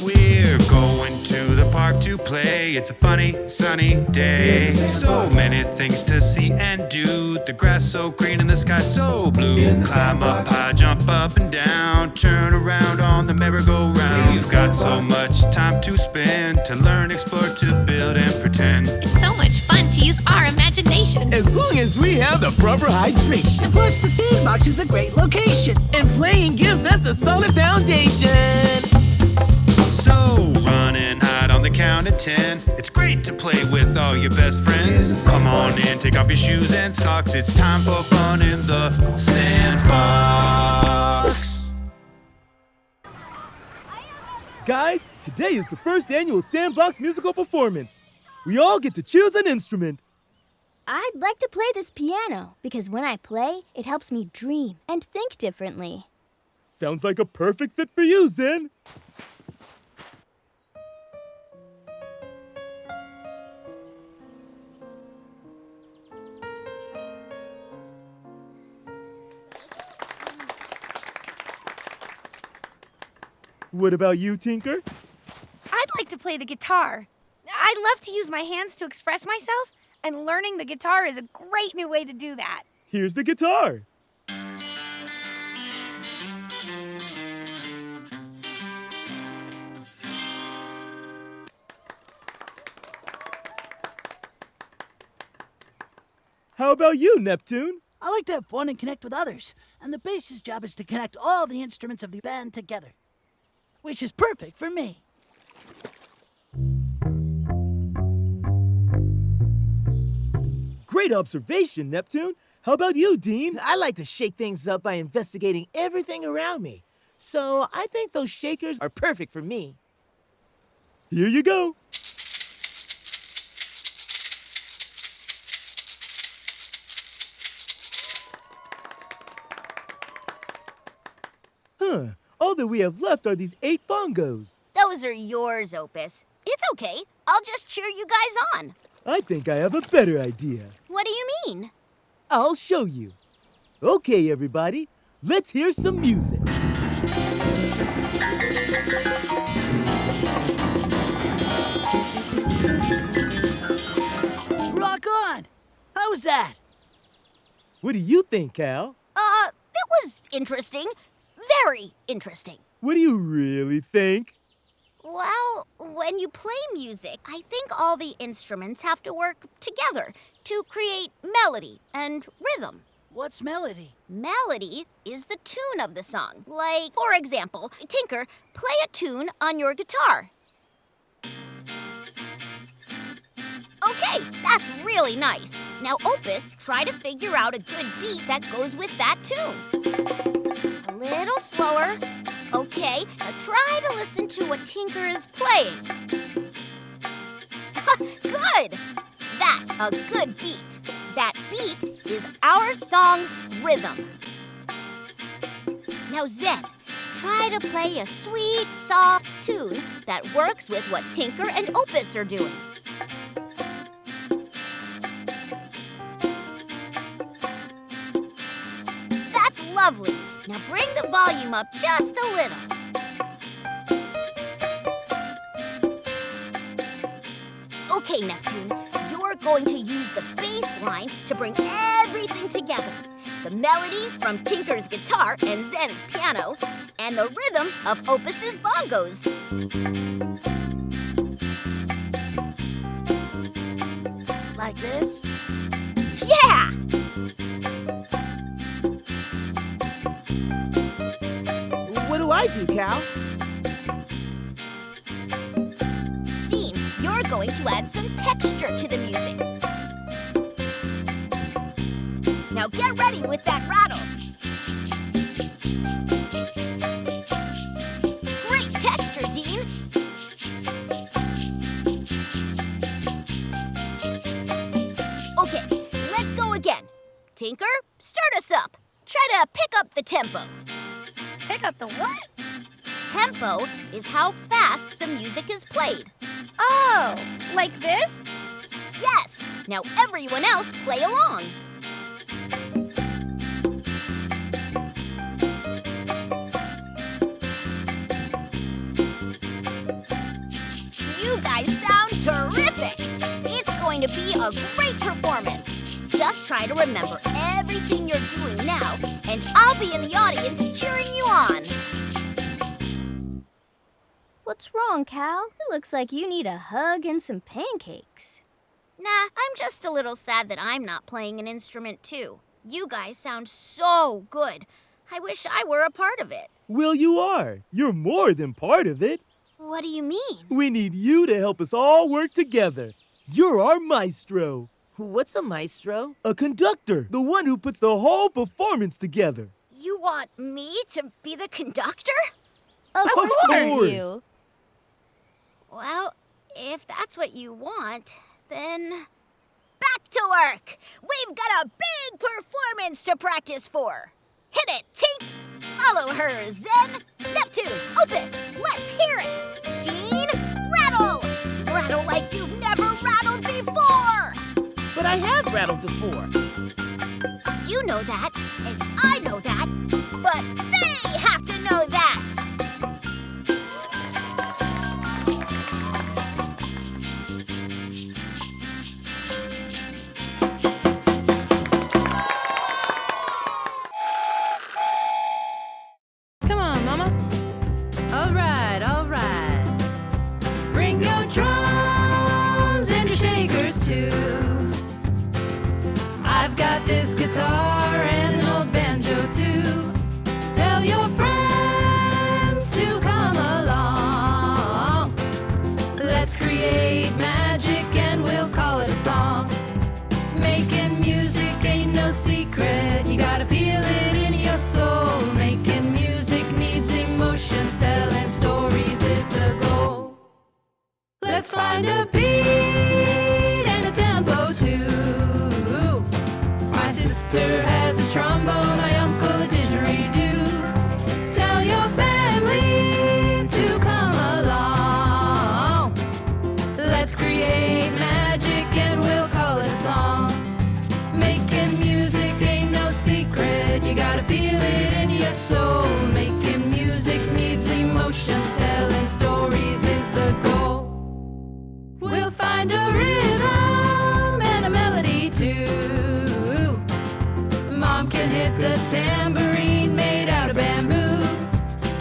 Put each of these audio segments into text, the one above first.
We're going to the park to play. It's a funny, sunny day. So many things to see and do. The grass so green and the sky so blue. Climb up high, jump up and down. Turn around on the merry-go-round. We've got so much time to spend. To learn, explore, to build and pretend. It's so much fun to use our imagination. As long as we have the proper hydration. And plus, the Sandbox is a great location. And playing gives us a solid foundation. So run and hide on the count of 10. It's great to play with all your best friends. Come on in, take off your shoes and socks. It's time for fun in the Sandbox. Guys, today is the first annual Sandbox musical performance. We all get to choose an instrument. I'd like to play this piano because when I play, it helps me dream and think differently. Sounds like a perfect fit for you, Zen. What about you, Tinker? I'd like to play the guitar. I'd love to use my hands to express myself, and learning the guitar is a great new way to do that. Here's the guitar. How about you, Neptune? I like to have fun and connect with others, and the bass's job is to connect all the instruments of the band together, which is perfect for me. Great observation, Neptune. How about you, Dean? I like to shake things up by investigating everything around me. So I think those shakers are perfect for me. Here you go. All that we have left are these 8 bongos. Those are yours, Opus. It's okay. I'll just cheer you guys on. I think I have a better idea. What do you mean? I'll show you. Okay, everybody, let's hear some music. Rock on! How was that? What do you think, Cal? It was interesting. Very interesting. What do you really think? Well, when you play music, I think all the instruments have to work together to create melody and rhythm. What's melody? Melody is the tune of the song. Like, for example, Tinker, play a tune on your guitar. Okay, that's really nice. Now, Opus, try to figure out a good beat that goes with that tune. A little slower. Okay, now try to listen to what Tinker is playing. Good! That's a good beat. That beat is our song's rhythm. Now, Zen, try to play a sweet, soft tune that works with what Tinker and Opus are doing. That's lovely. Now bring the volume up just a little. Okay, Neptune, you're going to use the bass line to bring everything together. The melody from Tinker's guitar and Zen's piano, and the rhythm of Opus's bongos. Like this? Yeah! What do I do, Cal? Dean, you're going to add some texture to the music. Now get ready with that rattle. Great texture, Dean. Okay, let's go again. Tinker, start us up. Try to pick up the tempo. Pick up the what? Tempo is how fast the music is played. Oh, like this? Yes! Now everyone else play along. to be a great performance. Just try to remember everything you're doing now, and I'll be in the audience cheering you on. What's wrong, Cal? It looks like you need a hug and some pancakes. Nah, I'm just a little sad that I'm not playing an instrument too. You guys sound so good. I wish I were a part of it. Well, you are. You're more than part of it. What do you mean? We need you to help us all work together. You're our maestro. What's a maestro? A conductor, the one who puts the whole performance together. You want me to be the conductor? Of course we course. do. Well, if that's what you want, then back to work. We've got a big performance to practice for. Hit it, Tink. Follow her, Zen. Neptune, Opus, let's hear it. Dean, rattle. Rattle like you've never rattled before. But I have rattled before. You know that, and I know that, but they have to know that. Come on, Mama. All right, all right. Bring your drums and your shakers too. I've got this guitar and an old banjo too. Tell your friends to come along. Let's create magic and we'll call it a song. Making music ain't no secret. You gotta feel it in your soul. Making music needs emotions. Telling stories is the goal. Let's find a beat and a tempo too. My sister has a trombone, my uncle a didgeridoo. Tell your family to come along. Let's create magic and we'll call it a song. Making music ain't no secret. You gotta feel it in your soul. Making music needs emotions. Telling stories is the goal. We'll find a rhythm and a melody too. Mom can hit the tambourine made out of bamboo.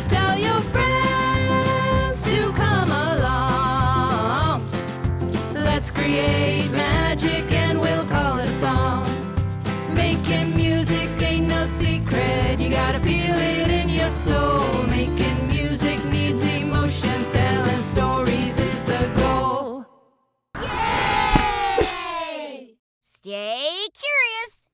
Tell your friends to come along. Let's create magic and we'll call it a song. Making music ain't no secret. You gotta feel it in your soul. Making music needs emotions. Telling stories is the goal. Yay! Stay curious.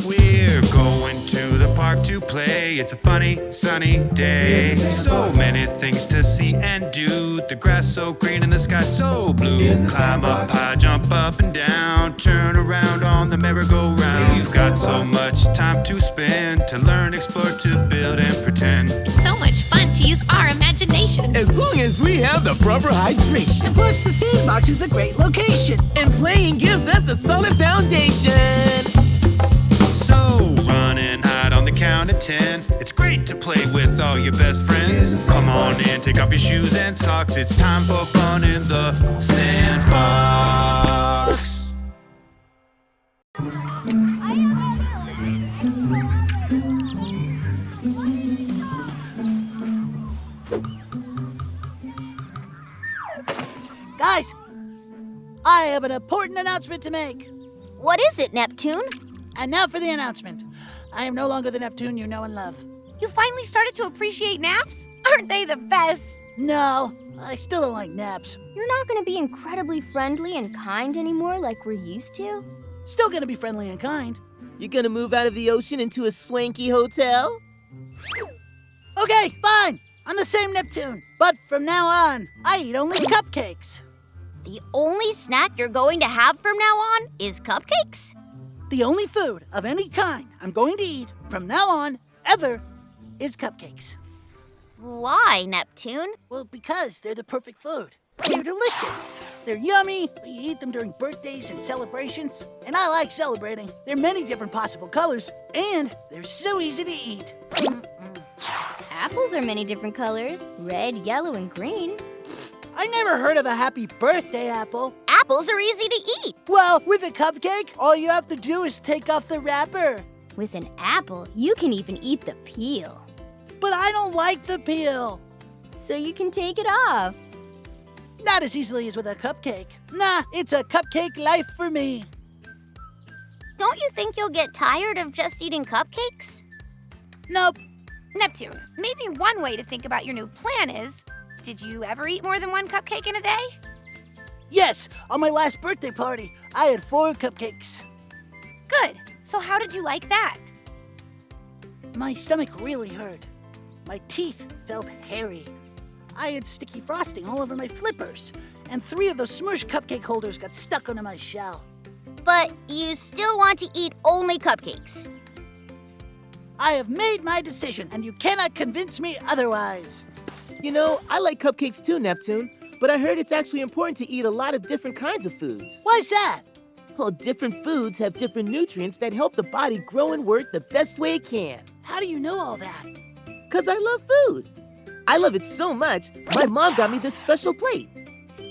We're going to the park to play. It's a funny, sunny day. So many things to see and do. The grass so green and the sky so blue. Climb up high, jump up and down. Turn around on the merry-go-round. We've got so much time to spend. To learn, explore, to build and pretend. It's so much fun to use our imagination. As long as we have the proper hydration. And plus, the Sandbox is a great location. And playing gives us a solid foundation. So run and hide on the count of 10. It's great to play with all your best friends. Come on in, take off your shoes and socks. It's time for fun in the Sandbox. Guys, I have an important announcement to make. What is it, Neptune? And now for the announcement. I am no longer the Neptune you know and love. You finally started to appreciate naps? Aren't they the best? No, I still don't like naps. You're not gonna be incredibly friendly and kind anymore like we're used to? Still gonna be friendly and kind. You gonna move out of the ocean into a swanky hotel? Okay, fine. I'm the same Neptune. But from now on, I eat only cupcakes. The only snack you're going to have from now on is cupcakes? The only food of any kind I'm going to eat from now on, ever, is cupcakes. Why, Neptune? Well, because they're the perfect food. They're delicious. They're yummy. You eat them during birthdays and celebrations. And I like celebrating. There are many different possible colors, and they're so easy to eat. Apples are many different colors. Red, yellow, and green. I never heard of a happy birthday apple. Apples are easy to eat. Well, with a cupcake, all you have to do is take off the wrapper. With an apple, you can even eat the peel. But I don't like the peel. So you can take it off. Not as easily as with a cupcake. Nah, it's a cupcake life for me. Don't you think you'll get tired of just eating cupcakes? Nope. Neptune, maybe one way to think about your new plan is, did you ever eat more than one cupcake in a day? Yes, on my last birthday party, I had 4 cupcakes. Good. So how did you like that? My stomach really hurt. My teeth felt hairy. I had sticky frosting all over my flippers, and 3 of those Smush cupcake holders got stuck onto my shell. But you still want to eat only cupcakes. I have made my decision, and you cannot convince me otherwise. You know, I like cupcakes too, Neptune, but I heard it's actually important to eat a lot of different kinds of foods. Why's that? Well, different foods have different nutrients that help the body grow and work the best way it can. How do you know all that? 'Cause I love food. I love it so much, my mom got me this special plate.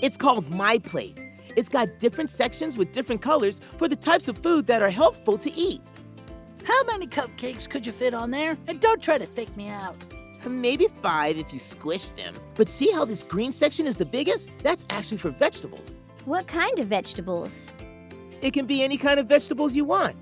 It's called My Plate. It's got different sections with different colors for the types of food that are helpful to eat. How many cupcakes could you fit on there? And don't try to fake me out. Maybe 5 if you squish them. But see how this green section is the biggest? That's actually for vegetables. What kind of vegetables? It can be any kind of vegetables you want.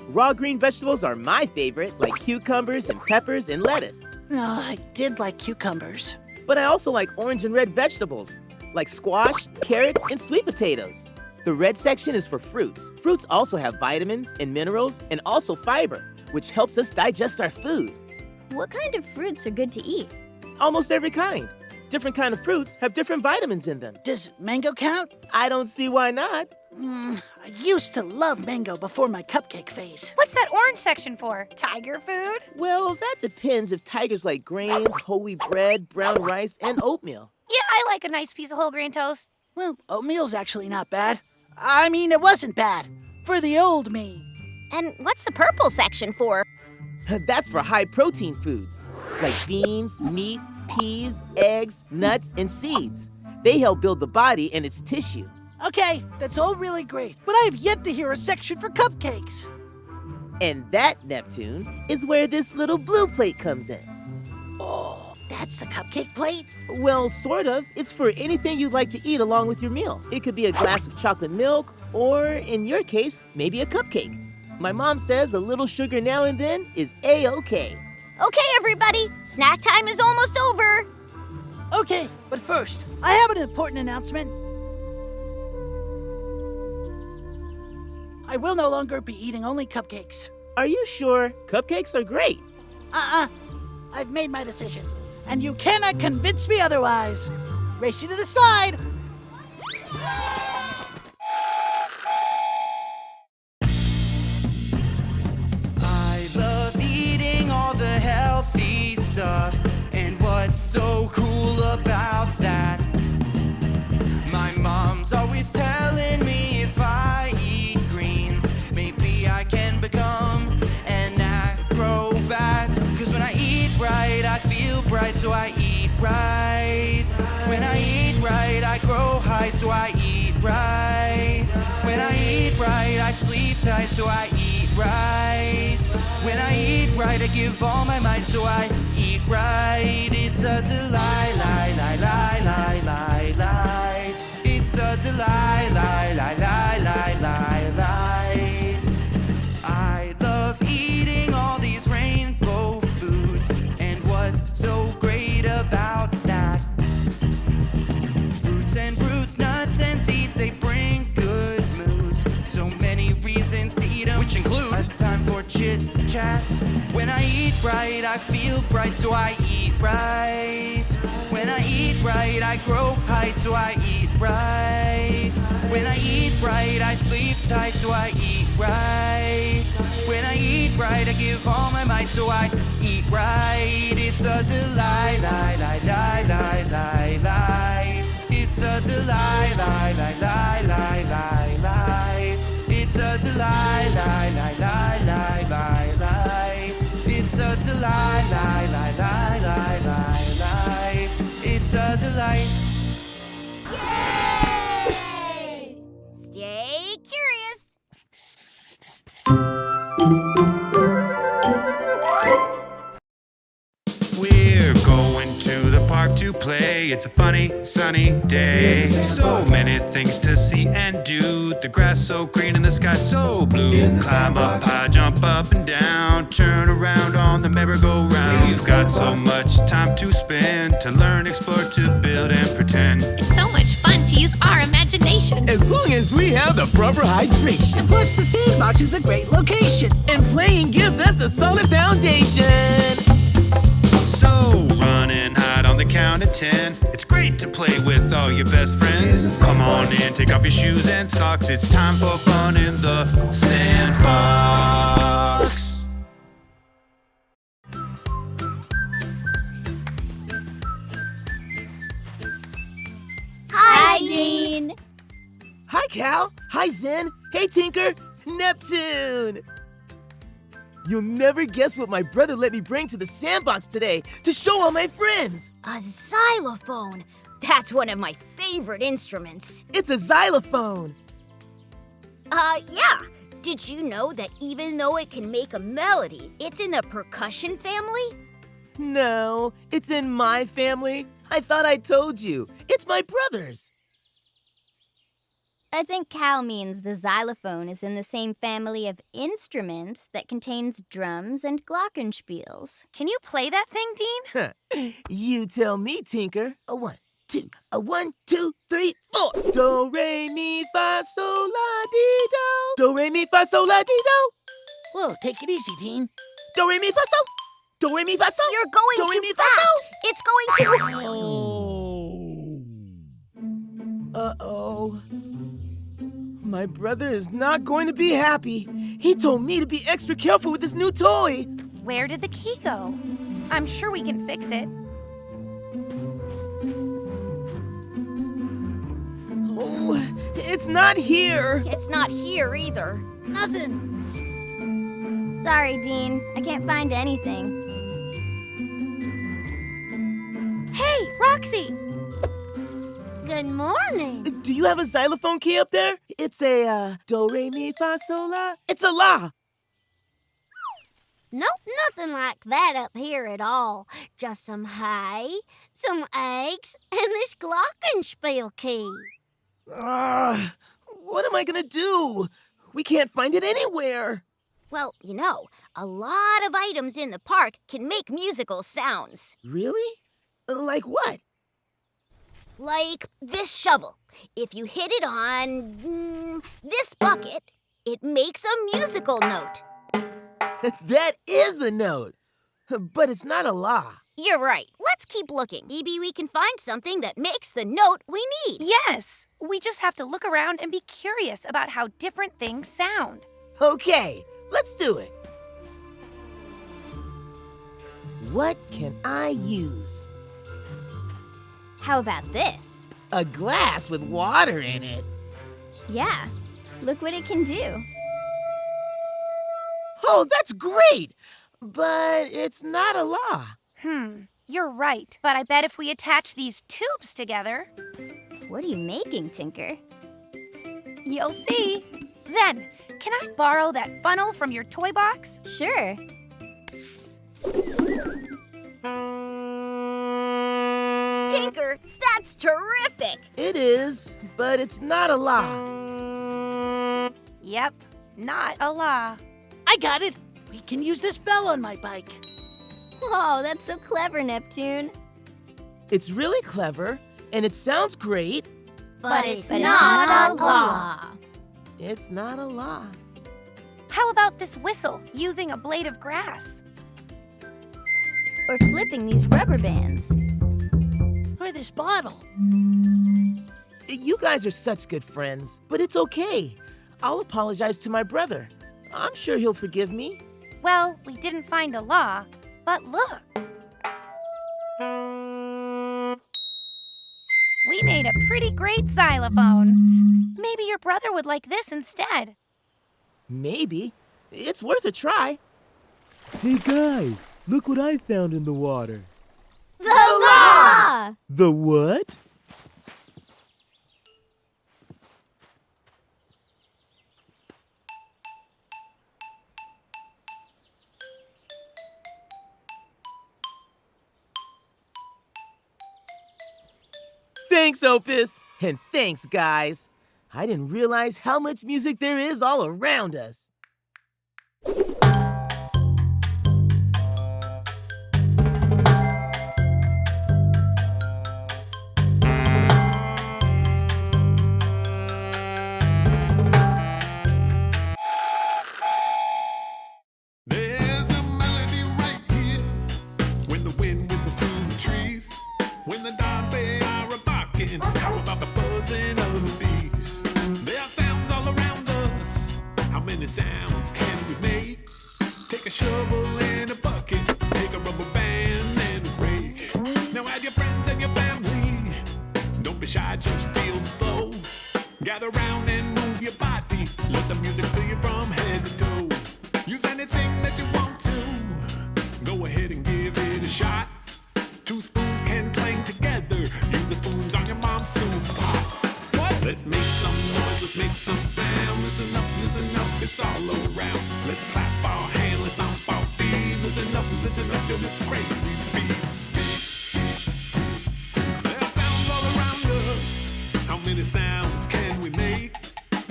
Raw green vegetables are my favorite, like cucumbers and peppers and lettuce. No, I did like cucumbers. But I also like orange and red vegetables, like squash, carrots, and sweet potatoes. The red section is for fruits. Fruits also have vitamins and minerals and also fiber, which helps us digest our food. What kind of fruits are good to eat? Almost every kind. Different kind of fruits have different vitamins in them. Does mango count? I don't see why not. I used to love mango before my cupcake phase. What's that orange section for? Tiger food? Well, that depends if tigers like grains, whole wheat bread, brown rice, and oatmeal. Yeah, I like a nice piece of whole grain toast. Well, oatmeal's actually not bad. I mean, it wasn't bad. For the old me. And what's the purple section for? That's for high protein foods, like beans, meat, peas, eggs, nuts, and seeds. They help build the body and its tissue. Okay, that's all really great, but I have yet to hear a section for cupcakes. And that, Neptune, is where this little blue plate comes in. Oh, that's the cupcake plate? Well, sort of. It's for anything you'd like to eat along with your meal. It could be a glass of chocolate milk, or in your case, maybe a cupcake. My mom says a little sugar now and then is A-okay. Okay, everybody, snack time is almost over. Okay, but first, I have an important announcement. I will no longer be eating only cupcakes. Are you sure? Cupcakes are great. I've made my decision, and you cannot convince me otherwise. Race you to the side. I love eating all the healthy stuff, and what's so cool about that? My mom's always telling me if I eat greens, maybe I can become an acrobat. 'Cause when I eat right, I feel bright, so I eat right. When I eat right, I grow height, so I eat right. When I eat right, I sleep tight, so I eat right. When I eat right, I give all my might, so I eat right. It's a delight, lie, lie, lie, lie, lie, lie. It's a delight, lie, lie, lie, lie, lie, light. I love eating all these rainbow foods, and what's so great about that? Fruits and roots, nuts and seeds, they bring good moods. So many reasons to eat them, which include a time for chit chat. When I eat right, I feel bright, so I eat right. When I eat right, I grow height, so I eat right. When I eat right, I sleep tight, so I eat right. When I eat right, I give all my might, so I eat right. It's a delight, lie, lie, lie, lie, lie, lie. It's a delight, lie, lie, lie, lie, lie, lie. It's a delight, lie, lie, lie, lie, lie, lie. It's a delight, lie, lie, lie, lie, lie. It's a funny, sunny day. So many things to see and do. The grass so green and the sky so blue. Climb up high, jump up and down. Turn around on the merry-go-round. We've got so much time to spend, to learn, explore, to build and pretend. It's so much fun to use our imagination. As long as we have the proper hydration. Plus, the Sandbox is a great location. And playing gives us a solid foundation. So run and hide on the count of 10. It's great to play with all your best friends. Come on in, take off your shoes and socks. It's time for fun in the Sandbox. Hi, Dean. Hi, Cal. Hi, Zen. Hey, Tinker. Neptune. You'll never guess what my brother let me bring to the Sandbox today to show all my friends. A xylophone. That's one of my favorite instruments. It's a xylophone. Yeah. Did you know that even though it can make a melody, it's in the percussion family? No, it's in my family. I thought I told you. It's my brother's. I think Cal means the xylophone is in the same family of instruments that contains drums and glockenspiels. Can you play that thing, Dean? You tell me, Tinker. A 1, 2, A 1, 2, 3, 4. Do, re, mi, fa, sol, la, di, do. Do, re, mi, fa, sol, la, di, do. Whoa, take it easy, Dean. Do, re, mi, fa, sol. Do, re, mi, fa, sol. You're going Do, re, too mi, fa, fast. sol. It's going to... Uh-oh. My brother is not going to be happy. He told me to be extra careful with this new toy. Where did the key go? I'm sure we can fix it. Oh, it's not here. It's not here either. Nothing. Sorry, Dean. I can't find anything. Hey, Roxy! Good morning. Do you have a xylophone key up there? It's a, do, re, mi, fa, sol, la. It's a la. Nope, nothing like that up here at all. Just some hay, some eggs, and this glockenspiel key. What am I gonna do? We can't find it anywhere. Well, you know, a lot of items in the park can make musical sounds. Really? Like what? Like this shovel. If you hit it on this bucket, it makes a musical note. That is a note. But it's not a la. You're right. Let's keep looking. Maybe we can find something that makes the note we need. Yes! We just have to look around and be curious about how different things sound. Okay, let's do it. What can I use? How about this? A glass with water in it. Yeah, look what it can do. Oh, that's great! But it's not a la. You're right. But I bet if we attach these tubes together, What are you making, Tinker? you'll see. Zen, can I borrow that funnel from your toy box? Sure. Tinker, that's terrific. It is, but it's not a la. Yep, not a la. I got it. We can use this bell on my bike. Whoa, that's so clever, Neptune. It's really clever, and it sounds great. But it's But not a not la. It's not a la. How about this whistle using a blade of grass? Or flipping these rubber bands. Or this bottle. You guys are such good friends, but it's okay. I'll apologize to my brother. I'm sure he'll forgive me. Well, we didn't find a la, but look. We made a pretty great xylophone. Maybe your brother would like this instead. Maybe. It's worth a try. Hey guys, look what I found in the water. The law! The what? Thanks, Opus. And thanks, guys. I didn't realize how much music there is all around us. There's a melody right here when the wind whistles through the trees, when the dogs they are barking. How about the buzzing of the bees? There are sounds all around us. How many sounds can we make? Take a shovel and a bucket, take a rubber band and a rake. Now add your friends and your family. Don't be shy, just feel the flow. Gather round and move your body. Let the music fill you from head to toe. Use anything that you want to. Go ahead and give it a shot. 2 spoons can clang together. Use the spoons on your mom's soup pot. What? Let's make some noise, let's make some sound. Listen up, it's all around. Let's clap our hands, let's stomp our feet. Listen up, feel this crazy beat. There are sounds all around us. How many sounds can we make?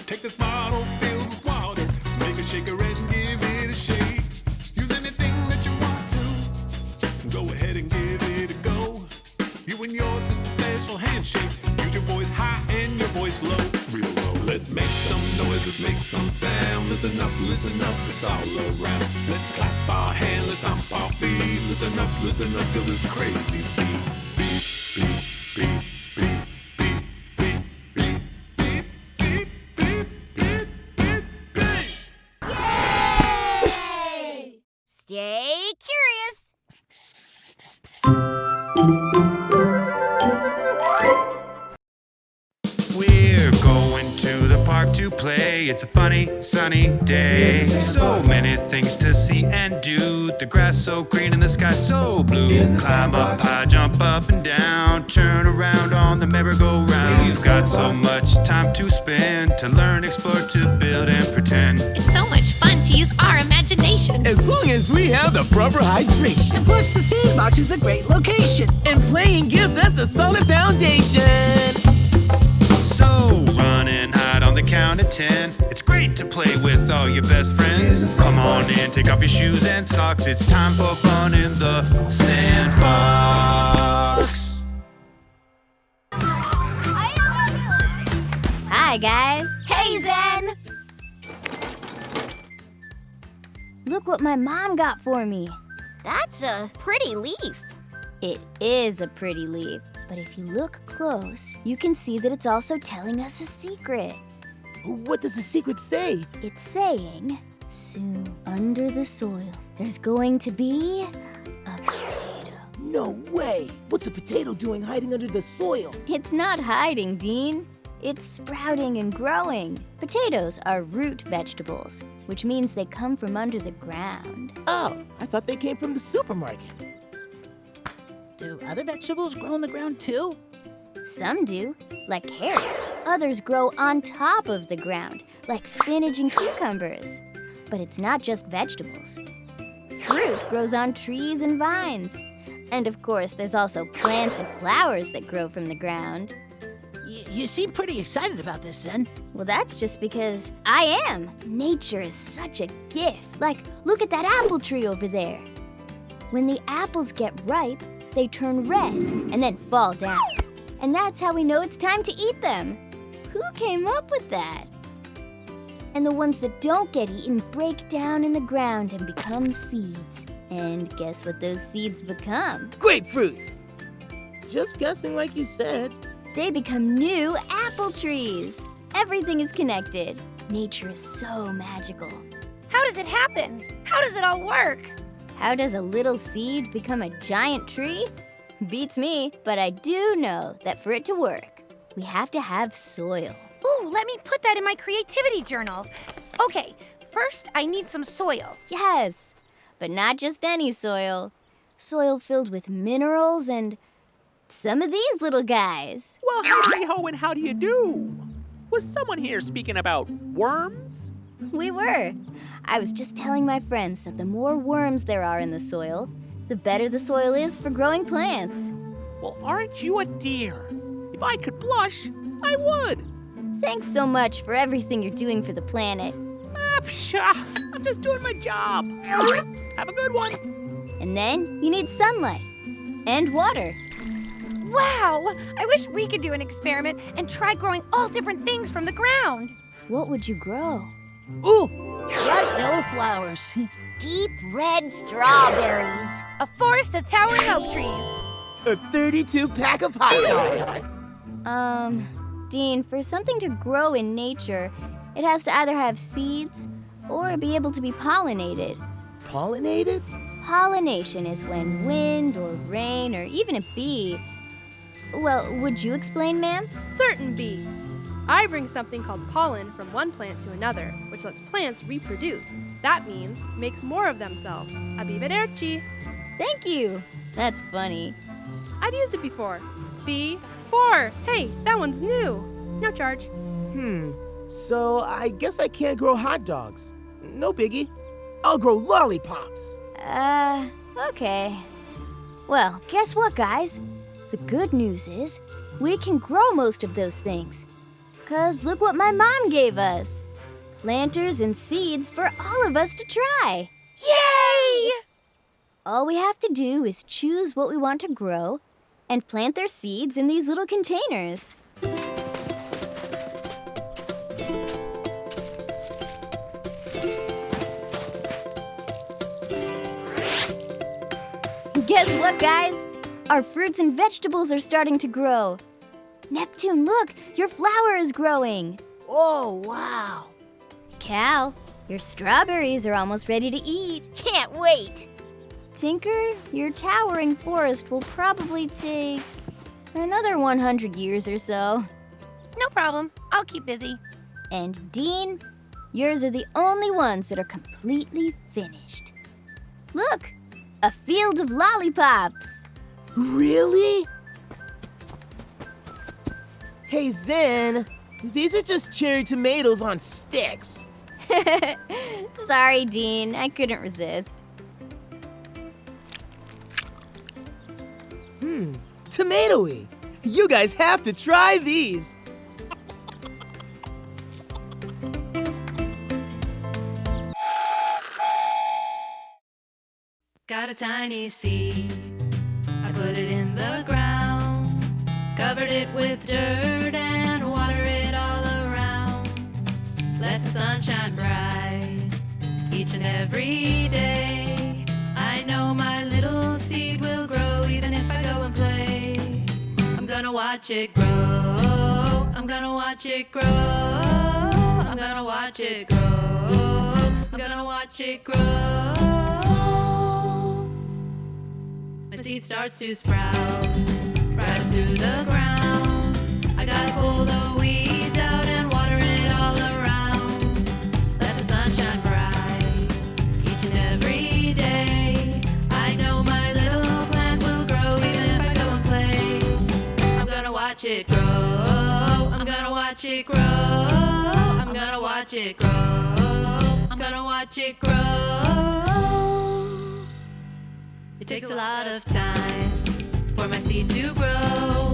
Take this bottle filled with water, make a shaker and give it a shake. Use anything that you want to. Go ahead and give it a go. You and yours is a special handshake. Use your voice high and your voice low, real low. Let's make some noise, let's make some sound. Listen up, it's all around. Let's clap our hands, let's stomp our feet. Listen up, feel this crazy beat. Beat, beat, beat. Stay curious. We're going to the park to play. It's a funny, sunny day. So many things to see and do. The grass so green and the sky so blue. Climb up high, jump up and down. Turn around on the merry-go-round. We've got so much time to spend, to learn, explore, to build and pretend. It's so much fun to use our imagination. As long as we have the proper hydration. And plus, the Sandbox is a great location. And playing gives us a solid foundation. So run and hide on the count of 10. It's great to play with all your best friends. Come on in, take off your shoes and socks. It's time for fun in the Sandbox. Hi, guys. Hey, Zen. Look what my mom got for me. That's a pretty leaf. It is a pretty leaf, but if you look close, you can see that it's also telling us a secret. What does the secret say? It's saying, soon under the soil, there's going to be a potato. No way! What's a potato doing hiding under the soil? It's not hiding, Dean. It's sprouting and growing. Potatoes are root vegetables, which means they come from under the ground. Oh, I thought they came from the supermarket. Do other vegetables grow on the ground too? Some do, like carrots. Others grow on top of the ground, like spinach and cucumbers. But it's not just vegetables. Fruit grows on trees and vines. And of course, there's also plants and flowers that grow from the ground. You seem pretty excited about this, Zen. Well, that's just because I am. Nature is such a gift. Like, look at that apple tree over there. When the apples get ripe, they turn red and then fall down. And that's how we know it's time to eat them. Who came up with that? And the ones that don't get eaten break down in the ground and become seeds. And guess what those seeds become? Grapefruits! Just guessing like you said. They become new apple trees. Everything is connected. Nature is so magical. How does it happen? How does it all work? How does a little seed become a giant tree? Beats me, but I do know that for it to work, we have to have soil. Ooh, let me put that in my creativity journal. Okay, first I need some soil. Yes, but not just any soil. Soil filled with minerals and some of these little guys. Well, howdy ho and how do you do? Was someone here speaking about worms? We were. I was just telling my friends that the more worms there are in the soil, the better the soil is for growing plants. Well, aren't you a dear? If If I could blush, I would. Thanks so much for everything you're doing for the planet. I'm just doing my job. Have a good one. And then you need sunlight and water. Wow! I wish we could do an experiment and try growing all different things from the ground. What would you grow? Ooh, bright yellow flowers. Deep red strawberries. A forest of towering oak trees. A 32-pack of hot dogs. Dean, for something to grow in nature, it has to either have seeds or be able to be pollinated. Pollinated? Pollination is when wind or rain or even a bee. Well, would you explain, ma'am? Certain bee. I bring something called pollen from one plant to another, which lets plants reproduce. That means makes more of themselves. Arrivederci. Thank you. That's funny. I've used it before. B4. Hey, that one's new. No charge. So I guess I can't grow hot dogs. No biggie. I'll grow lollipops. Okay. Well, guess what, guys? The good news is we can grow most of those things. 'Cause look what my mom gave us. Planters and seeds for all of us to try. Yay! All we have to do is choose what we want to grow and plant their seeds in these little containers. Guess what, guys? Our fruits and vegetables are starting to grow. Neptune, look, your flower is growing. Oh, wow. Cal, your strawberries are almost ready to eat. Can't wait. Tinker, your towering forest will probably take another 100 years or so. No problem. I'll keep busy. And Dean, yours are the only ones that are completely finished. Look, a field of lollipops. Really? Hey, Zen, these are just cherry tomatoes on sticks. Sorry, Dean, I couldn't resist. Tomatoey. You guys have to try these. Got a tiny seed, I put it in the ground, covered it with dirt and water it all around. Let the sun shine bright each and every day. I know my little seed will grow even if I go and play. I'm gonna watch it grow, I'm gonna watch it grow, I'm gonna watch it grow, I'm gonna watch it grow. My seed starts to sprout right through the ground. I gotta pull the weeds out and water it all around. Let the sun shine bright each and every day. I know my little plant will grow even if I go and play. I'm gonna watch it grow, I'm gonna watch it grow, I'm gonna watch it grow, I'm gonna watch it grow. It takes a lot of time for my seed to grow,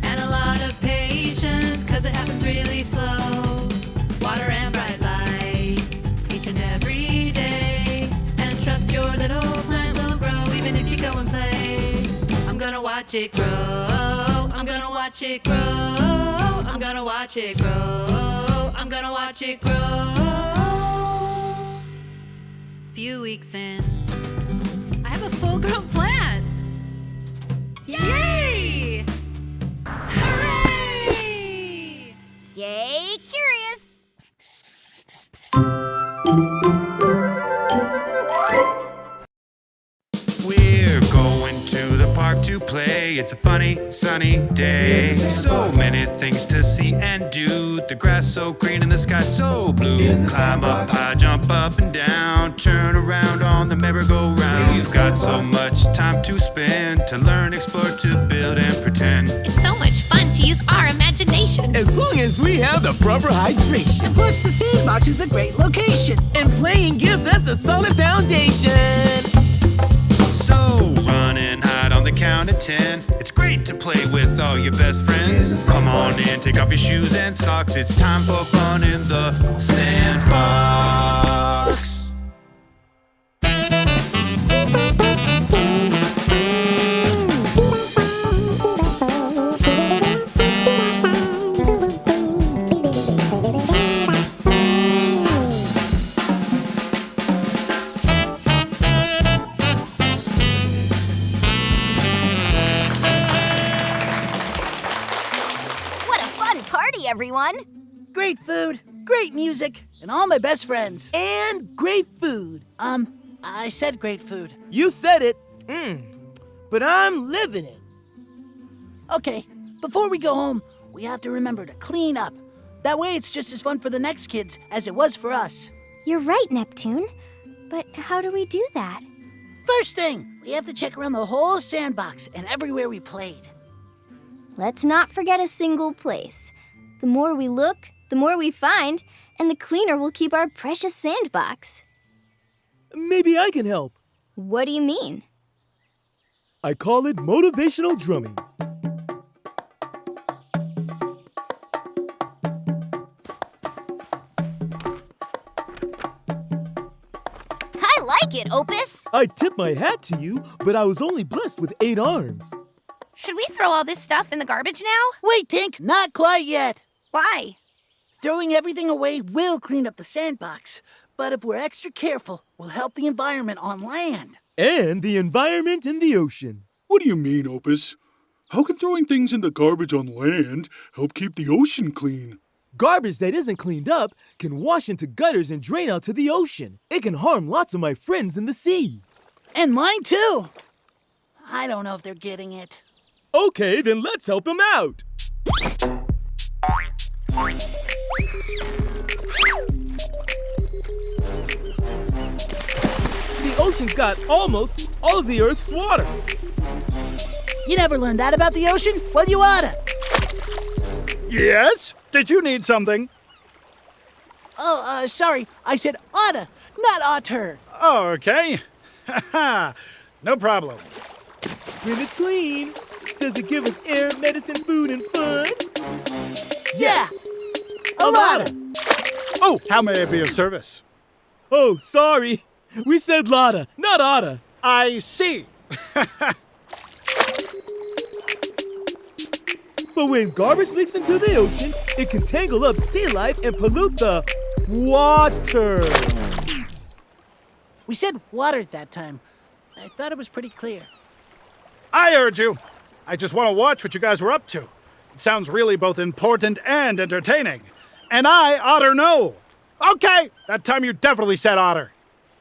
and a lot of patience, 'cause it happens really slow. Water and bright light each and every day, and trust your little plant will grow even if you go and play. I'm gonna watch it grow, I'm gonna watch it grow, I'm gonna watch it grow, I'm gonna watch it grow. Few weeks in, I have a full-grown plant. Yay! Hooray! Stay curious. We're going to the park to play. It's a funny, sunny day. So many things to see and do. The grass so green and the sky so blue. Climb up high, jump up and down. Turn around on the merry-go-round. We've got so much time to spend, to learn, explore, to build and pretend. It's so much fun to use our imagination. As long as we have the proper hydration. Plus, the Sandbox is a great location. And playing gives us a solid foundation. So running hide on the count of 10. It's great to play with all your best friends. Come on in, take off your shoes and socks. It's time for fun in the Sandbox. Everyone. Great food, great music, and all my best friends. And great food. I said great food. You said it. But I'm living it. Okay, before we go home, we have to remember to clean up. That way it's just as fun for the next kids as it was for us. You're right, Neptune. But how do we do that? First thing, we have to check around the whole sandbox and everywhere we played. Let's not forget a single place. The more we look, the more we find, and the cleaner we'll keep our precious sandbox. Maybe I can help. What do you mean? I call it motivational drumming. I like it, Opus. I tip my hat to you, but I was only blessed with 8 arms. Should we throw all this stuff in the garbage now? Wait, Tink, not quite yet. Why? Throwing everything away will clean up the sandbox, but if we're extra careful, we'll help the environment on land. And the environment in the ocean. What do you mean, Opus? How can throwing things in the garbage on land help keep the ocean clean? Garbage that isn't cleaned up can wash into gutters and drain out to the ocean. It can harm lots of my friends in the sea. And mine too. I don't know if they're getting it. Okay, then let's help him out. The ocean's got almost all of the Earth's water. You never learned that about the ocean? Well, you oughta. Yes? Did you need something? Oh, sorry. I said oughta, not otter. Oh, okay. No problem. When it's clean, does it give us air, medicine, food, and fun? Yeah! A lotta! Oh, how may I be of service? Oh, sorry. We said lotta, not otta. I see. But when garbage leaks into the ocean, it can tangle up sea life and pollute the water. We said water that time. I thought it was pretty clear. I heard you. I just want to watch what you guys were up to. It sounds really both important and entertaining. And I oughter know. Okay, that time you definitely said otter.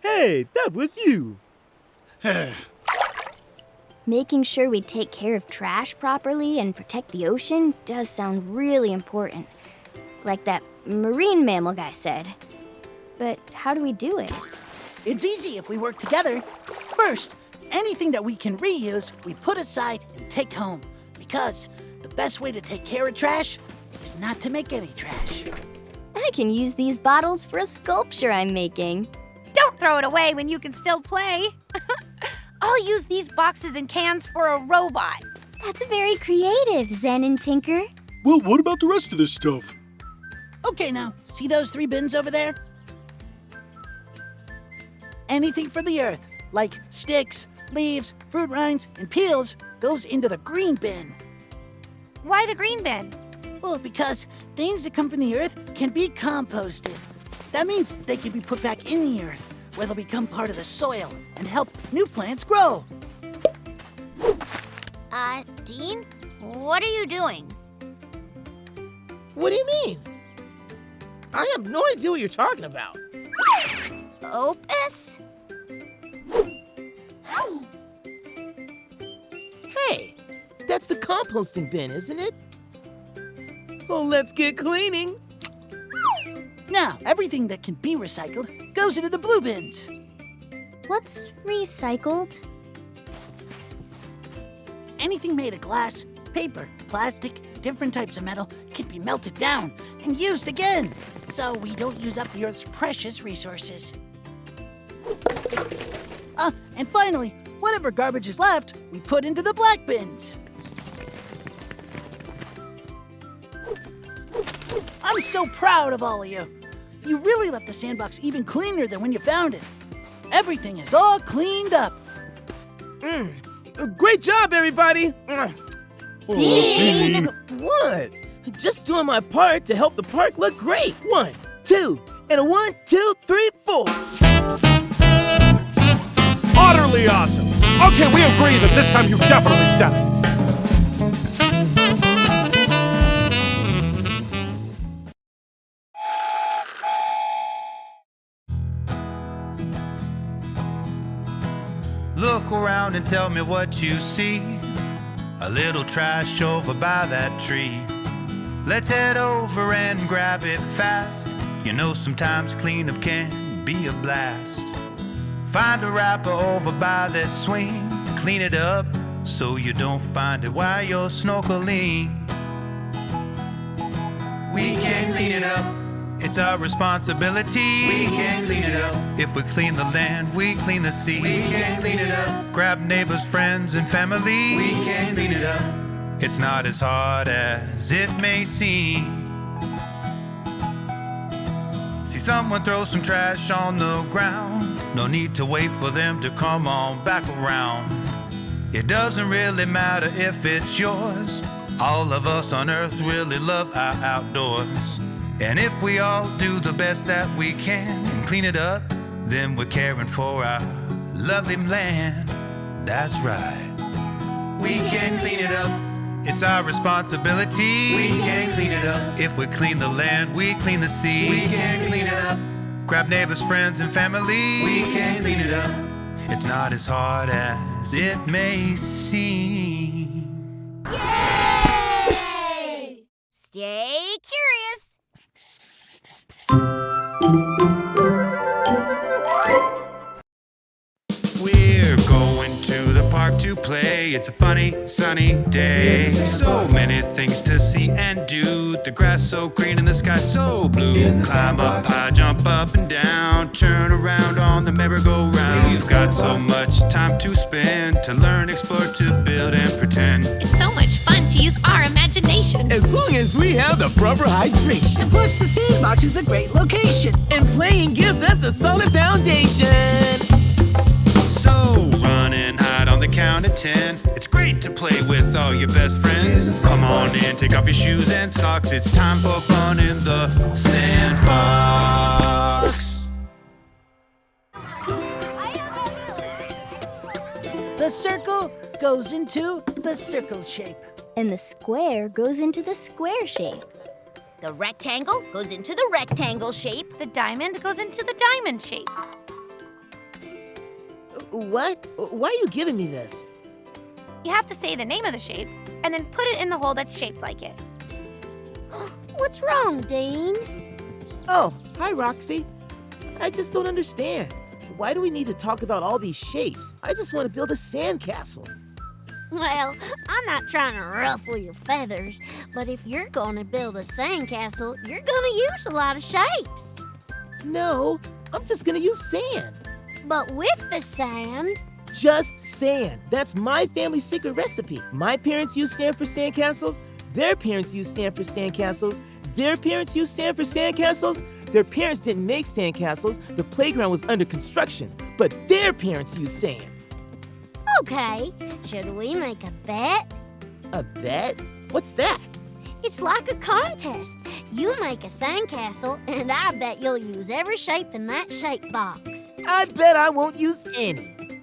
Hey, that was you. Making sure we take care of trash properly and protect the ocean does sound really important. Like that marine mammal guy said. But how do we do it? It's easy if we work together. First, anything that we can reuse, we put aside and take home. Because the best way to take care of trash is not to make any trash. I can use these bottles for a sculpture I'm making. Don't throw it away when you can still play. I'll use these boxes and cans for a robot. That's very creative, Zen and Tinker. Well, what about the rest of this stuff? Okay, now, see those 3 bins over there? Anything from the earth, like sticks, leaves, fruit rinds, and peels, goes into the green bin. Why the green bin? Well, because things that come from the earth can be composted. That means they can be put back in the earth, where they'll become part of the soil and help new plants grow. Dean, what are you doing? What do you mean? I have no idea what you're talking about. Opus? Hey, that's the composting bin, isn't it? Well, let's get cleaning. Now, everything that can be recycled goes into the blue bins. What's recycled? Anything made of glass, paper, plastic, different types of metal can be melted down and used again, so we don't use up the Earth's precious resources. And finally, Whatever garbage is left, we put into the black bins. I'm so proud of all of you. You really left the sandbox even cleaner than when you found it. Everything is all cleaned up. Great job, everybody! Dean! What? Just doing my part to help the park look great. 1, 2, and a 1, 2, 3, 4. Utterly awesome. Okay, we agree that this time you definitely said it. Look around and tell me what you see. A little trash over by that tree. Let's head over and grab it fast. You know sometimes cleanup can be a blast. Find a wrapper over by this swing. Clean it up so you don't find it while you're snorkeling. We can clean it up. It's our responsibility. We can clean it up. If we clean the land, we clean the sea. We can clean it up. Grab neighbors, friends, and family. We can clean it up. It's not as hard as it may seem. See someone throw some trash on the ground. No need to wait for them to come on back around. It doesn't really matter if it's yours. All of us on earth really love our outdoors. And if we all do the best that we can and clean it up, then we're caring for our lovely land. That's right. We can clean it up. It's our responsibility. We can clean it up. If we clean the land, we clean the sea. We can clean it up. Grab neighbors, friends, and family. We can clean it up. It's not as hard as it may seem. Yay! Stay curious. We're going to the park to play. It's a funny, sunny day. So many things to see and do. The grass so green and the sky so blue. Climb up high, jump up and down. Turn around on the merry-go-round. We've got so much time to spend. To learn, explore, to build and pretend. It's so much fun to use our imagination. As long as we have the proper hydration. And plus, the sandbox is a great location. And playing gives us a solid foundation. So run and hide on the count of 10. It's great to play with all your best friends. Come on in, take off your shoes and socks. It's time for fun in the sandbox. The circle goes into the circle shape. And the square goes into the square shape. The rectangle goes into the rectangle shape. The diamond goes into the diamond shape. What? Why are you giving me this? You have to say the name of the shape and then put it in the hole that's shaped like it. What's wrong, Dean? Oh, hi, Roxy. I just don't understand. Why do we need to talk about all these shapes? I just want to build a sandcastle. Well, I'm not trying to ruffle your feathers, but if you're going to build a sandcastle, you're going to use a lot of shapes. No, I'm just going to use sand. But with the sand... Just sand. That's my family's secret recipe. My parents used sand for sandcastles. Their parents used sand for sandcastles. Their parents used sand for sandcastles. Their parents didn't make sandcastles. The playground was under construction. But their parents used sand. Okay, should we make a bet? A bet? What's that? It's like a contest. You make a sandcastle, and I bet you'll use every shape in that shape box. I bet I won't use any.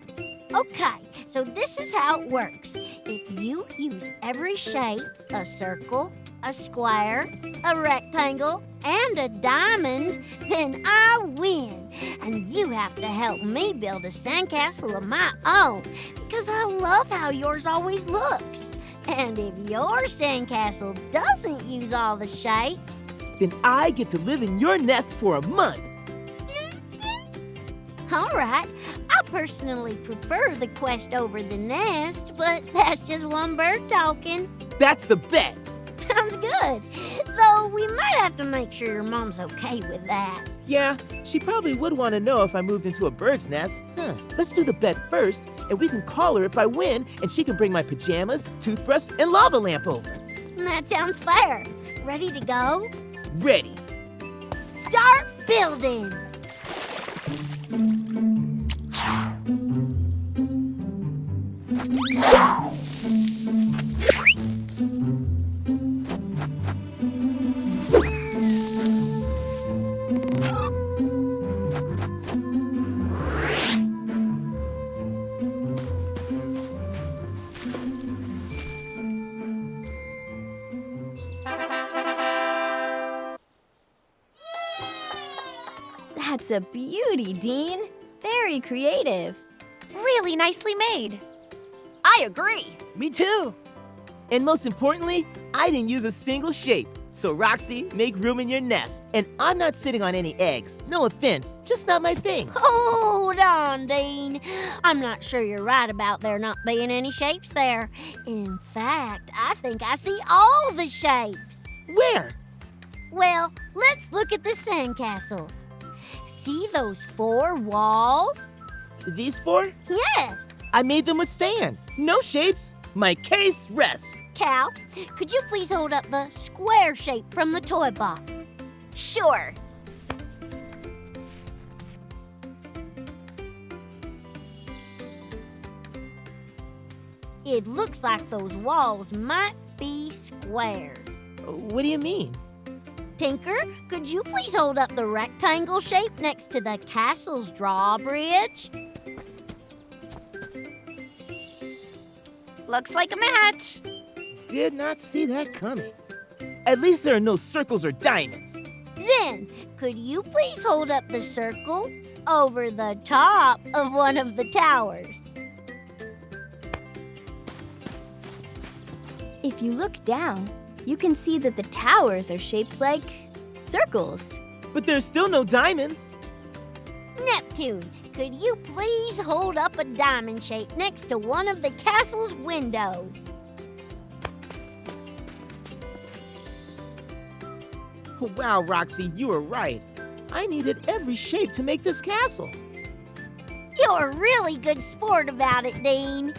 Okay, so this is how it works. If you use every shape, a circle, a square, a rectangle, and a diamond, then I win. And you have to help me build a sandcastle of my own, because I love how yours always looks. And if your sandcastle doesn't use all the shapes, then I get to live in your nest for a month. All right, I personally prefer the quest over the nest, but that's just one bird talking. That's the bet. sounds good. Though we might have to make sure your mom's okay with that. Yeah, she probably would want to know if I moved into a bird's nest. Let's do the bet first, and we can call her if I win, and she can bring my pajamas, toothbrush, and lava lamp over. That sounds fair. Ready to go? Ready. Start building. That's a beauty, Dean. Very creative. Really nicely made. I agree. Me too. And most importantly, I didn't use a single shape. So Roxy, make room in your nest. And I'm not sitting on any eggs. No offense, just not my thing. Hold on, Dean. I'm not sure you're right about there not being any shapes there. In fact, I think I see all the shapes. Where? Well, let's look at the sandcastle. See those 4 walls? These 4? Yes. I made them with sand. No shapes. My case rests. Cal, could you please hold up the square shape from the toy box? Sure. It looks like those walls might be squares. What do you mean? Tinker, could you please hold up the rectangle shape next to the castle's drawbridge? Looks like a match. Did not see that coming. At least there are no circles or diamonds. Then, could you please hold up the circle over the top of one of the towers? If you look down, you can see that the towers are shaped like circles. But there's still no diamonds. Neptune, could you please hold up a diamond shape next to one of the castle's windows? Wow, Roxy, you were right. I needed every shape to make this castle. You're a really good sport about it, Dean.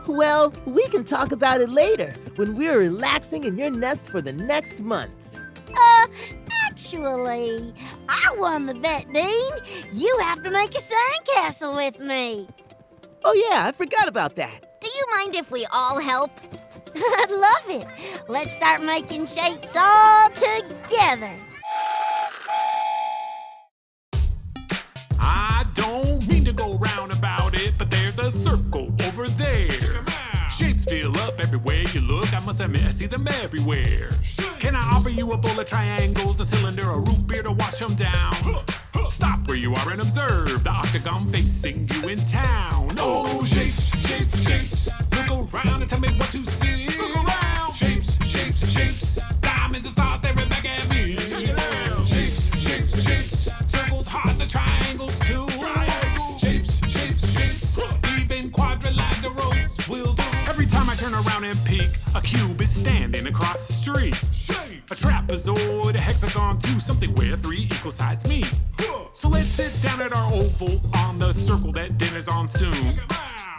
Well, we can talk about it later when we're relaxing in your nest for the next month. Actually, I won the bet, Dean. You have to make a sandcastle with me. Oh yeah, I forgot about that. Do you mind if we all help? I'd love it. Let's start making shapes all together. I don't mean to go round about it, but there's a circle over there. Shapes fill up everywhere you look. I must admit, I see them everywhere. Can I offer you a bowl of triangles, a cylinder, a root beer to wash them down? Stop where you are and observe the octagon facing you in town. Oh, shapes, shapes, shapes. Look around and tell me what you see. Look around. Shapes, shapes, shapes. Diamonds and stars staring back at me. Check it out. Shapes, shapes, shapes. Circles, hearts, and triangles too. Shapes, shapes, shapes. Even quadrilaterals will do. Every time I turn around and peek, a cube is standing across the street. A trapezoid, a hexagon too, something where 3 equal sides meet. So let's sit down at our oval on the circle that dinner's on soon.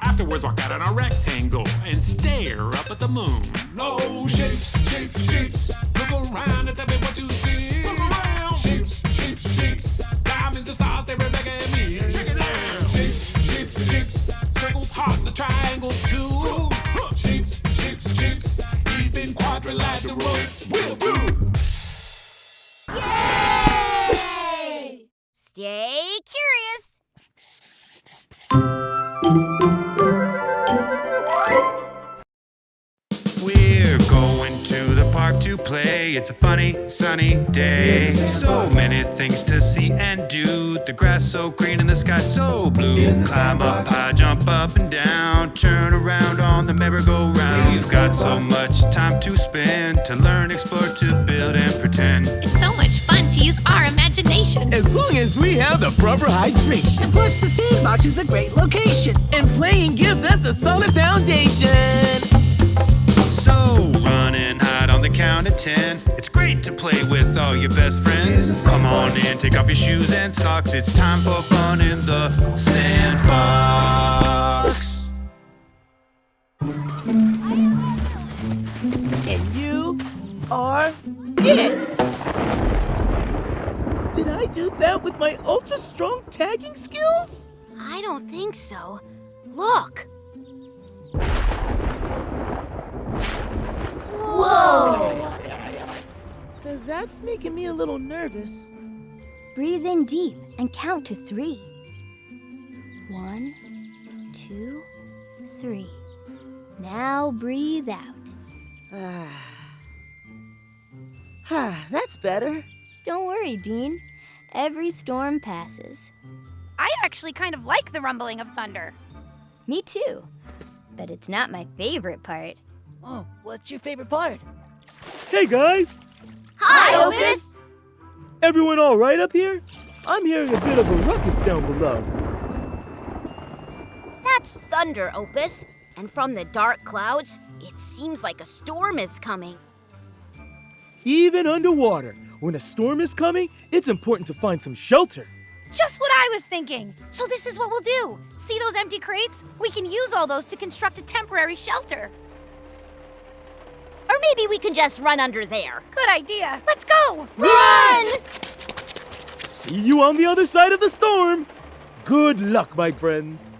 Afterwards, walk out on a rectangle and stare up at the moon. Oh, shapes, shapes, shapes. Look around and tell me what you see. Look around. Shapes, shapes, shapes. Diamonds and stars, they're back at me. Check it out. Shapes, shapes, shapes. Circles, hearts, and triangles too. Shapes, shapes, shapes. Even quadrilaterals will do. Yay! Stay curious. We're going to the park to play. It's a funny, sunny day. So many things to see and do. The grass so green and the sky so blue. Climb up high, jump up and down. Turn around on the merry-go-round. We've got so much time to spend to learn, explore, to build and pretend. It's so much fun to use our imagination. As long as we have the proper hydration. And plus, the Sandbox is a great location. And playing gives us a solid foundation. So run and hide on the count of 10. It's great to play with all your best friends. Come on in, take off your shoes and socks. It's time for fun in the Sandbox. And you are it! Did I do that with my ultra-strong tagging skills? I don't think so. Look. Whoa! That's making me a little nervous. Breathe in deep and count to 3. 1, 2, 3. Now breathe out. That's better. Don't worry, Dean. Every storm passes. I actually kind of like the rumbling of thunder. Me too. But it's not my favorite part. Oh, what's your favorite part? Hey, guys! Hi, Opus! Everyone all right up here? I'm hearing a bit of a ruckus down below. That's thunder, Opus. And from the dark clouds, it seems like a storm is coming. Even underwater, when a storm is coming, it's important to find some shelter. Just what I was thinking. So this is what we'll do. See those empty crates? We can use all those to construct a temporary shelter. Or maybe we can just run under there. Good idea. Let's go! Run! See you on the other side of the storm. Good luck, my friends.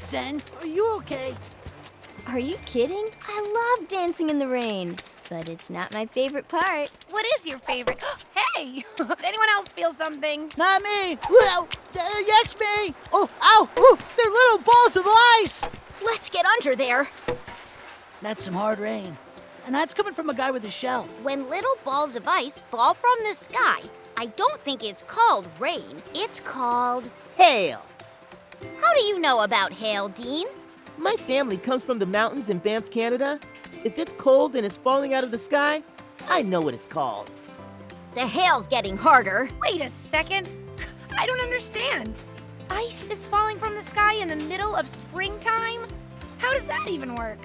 Zen, are you okay? Are you kidding? I love dancing in the rain, but it's not my favorite part. What is your favorite? Hey! Did anyone else feel something? Not me! Yes, me! Oh, ow! Ooh, they're little balls of ice! Let's get under there. That's some hard rain. And that's coming from a guy with a shell. When little balls of ice fall from the sky, I don't think it's called rain. It's called Hail. How do you know about hail, Dean? My family comes from the mountains in Banff, Canada. If it's cold and it's falling out of the sky, I know what it's called. The hail's getting harder. Wait a second. I don't understand. Ice is falling from the sky in the middle of springtime? How does that even work?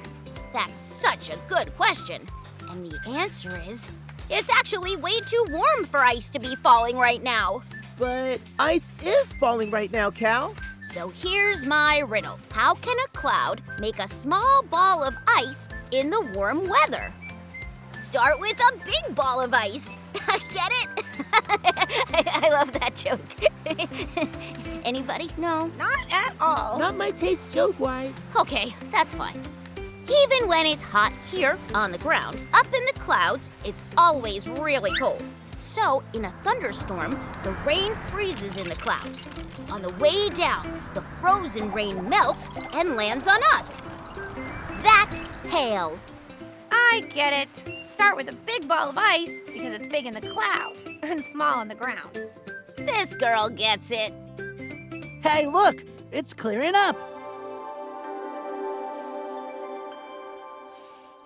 That's such a good question. And the answer is, it's actually way too warm for ice to be falling right now. But ice is falling right now, Cal. So here's my riddle. How can a cloud make a small ball of ice in the warm weather? Start with a big ball of ice. Get it? I love that joke. Anybody? No. Not at all. Not my taste joke-wise. Okay, that's fine. Even when it's hot here on the ground, up in the clouds, it's always really cold. So, in a thunderstorm, the rain freezes in the clouds. On the way down, the frozen rain melts and lands on us. That's hail. I get it. Start with a big ball of ice because it's big in the cloud and small on the ground. This girl gets it. Hey, look! It's clearing up!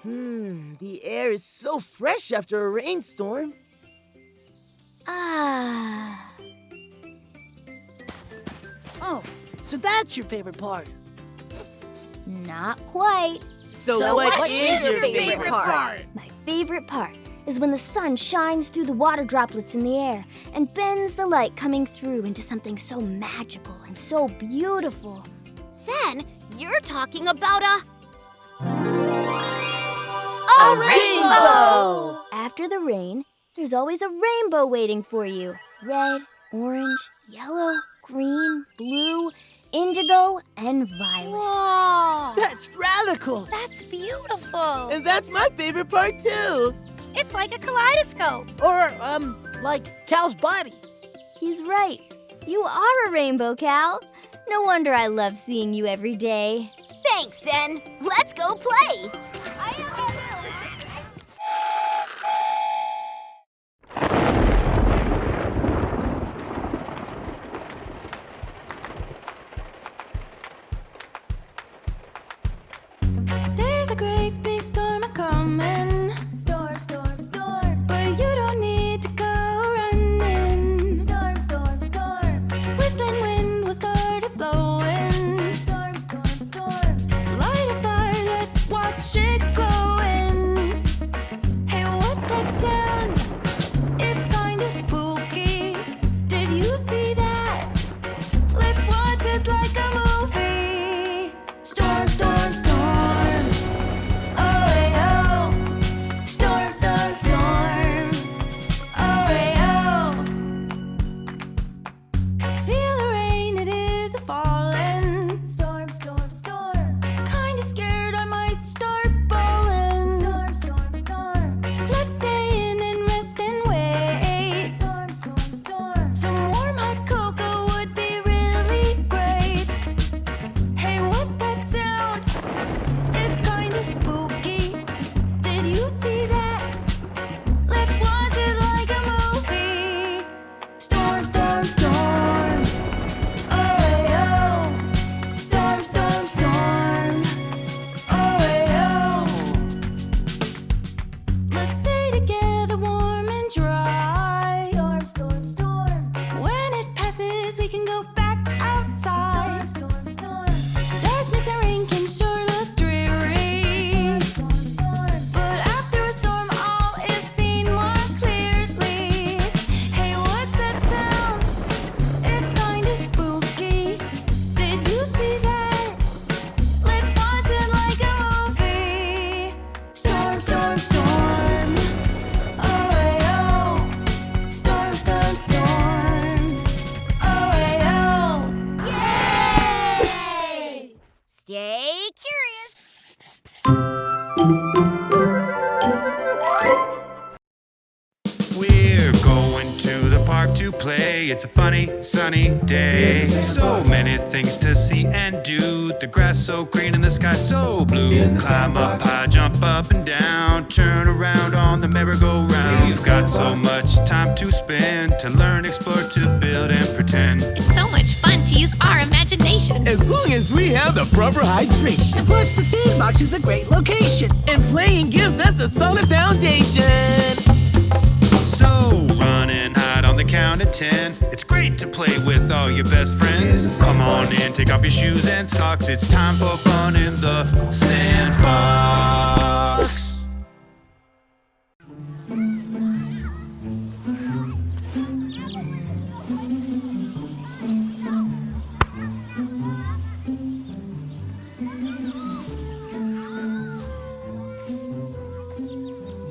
The air is so fresh after a rainstorm. Oh, so that's your favorite part. Not quite. So what is your favorite part? My favorite part is when the sun shines through the water droplets in the air and bends the light coming through into something so magical and so beautiful. Zen, you're talking about a rainbow! After the rain, there's always a rainbow waiting for you. Red, orange, yellow, green, blue, indigo, and violet. Whoa! That's radical! That's beautiful. And that's my favorite part, too. It's like a kaleidoscope. Or, like Cal's body. He's right. You are a rainbow, Cal. No wonder I love seeing you every day. Thanks, Zen. Let's go play. There's a great big storm a-comin'. Storm, storm, storm. But you don't need to go running. Storm, storm, storm. Whistling wind will start it blowing. Storm, storm, storm. to play. It's a funny, sunny day. So many things to see and do. The grass so green and the sky so blue. Climb up high, jump up and down. Turn around on the merry-go-round. We've got so much time to spend, to learn, explore, to build and pretend. It's so much fun to use our imagination. As long as we have the proper hydration. And plus, the Sandbox is a great location. And playing gives us a solid foundation. So run and hide on the count of 10. It's great to play with all your best friends. Come on in, take off your shoes and socks. It's time for fun in the Sandbox.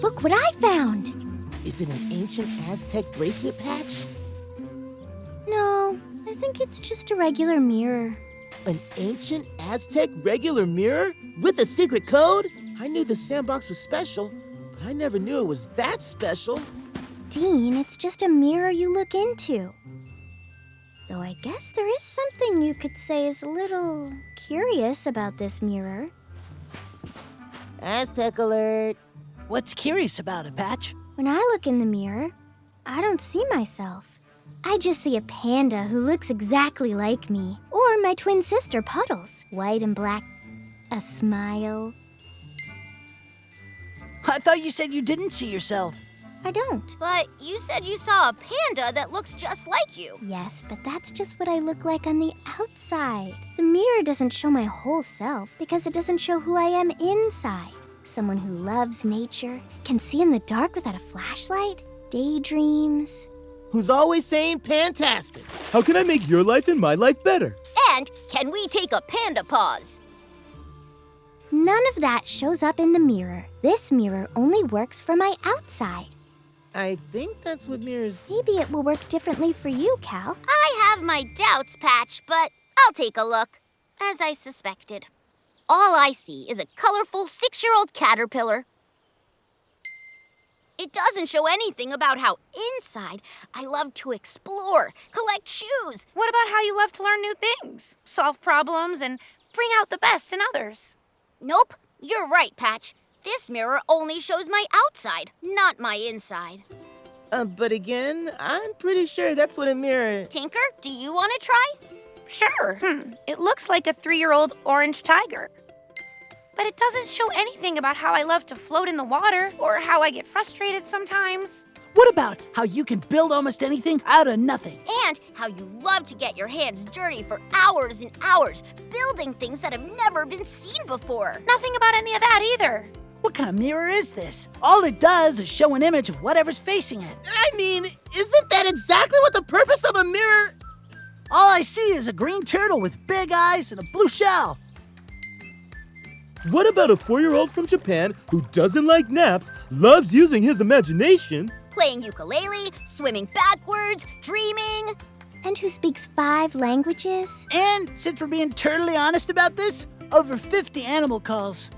Look what I found! Is it an ancient Aztec bracelet patch? No, I think it's just a regular mirror. An ancient Aztec regular mirror with a secret code? I knew the Sandbox was special, but I never knew it was that special. Dean, it's just a mirror you look into. Though I guess there is something you could say is a little curious about this mirror. Aztec alert. What's curious about it, Patch? When I look in the mirror, I don't see myself. I just see a panda who looks exactly like me. Or my twin sister, Puddles, white and black. A smile. I thought you said you didn't see yourself. I don't. But you said you saw a panda that looks just like you. Yes, but that's just what I look like on the outside. The mirror doesn't show my whole self because it doesn't show who I am inside. Someone who loves nature, can see in the dark without a flashlight, daydreams. Who's always saying fantastic. How can I make your life and my life better? And can we take a panda pause? None of that shows up in the mirror. This mirror only works for my outside. I think that's what mirrors... Maybe it will work differently for you, Cal. I have my doubts, Patch, but I'll take a look, as I suspected. All I see is a colorful 6-year-old caterpillar. It doesn't show anything about how inside I love to explore, collect shoes. What about how you love to learn new things, solve problems, and bring out the best in others? Nope, you're right, Patch. This mirror only shows my outside, not my inside. But again, I'm pretty sure that's what a mirror... Tinker, do you want to try? Sure. It looks like a 3-year-old orange tiger. But it doesn't show anything about how I love to float in the water or how I get frustrated sometimes. What about how you can build almost anything out of nothing? And how you love to get your hands dirty for hours and hours, building things that have never been seen before. Nothing about any of that either. What kind of mirror is this? All it does is show an image of whatever's facing it. I mean, isn't that exactly what the purpose of a mirror... All I see is a green turtle with big eyes and a blue shell. What about a 4-year-old from Japan who doesn't like naps, loves using his imagination, playing ukulele, swimming backwards, dreaming, and who speaks 5 languages? And, since we're being totally honest about this, over 50 animal calls.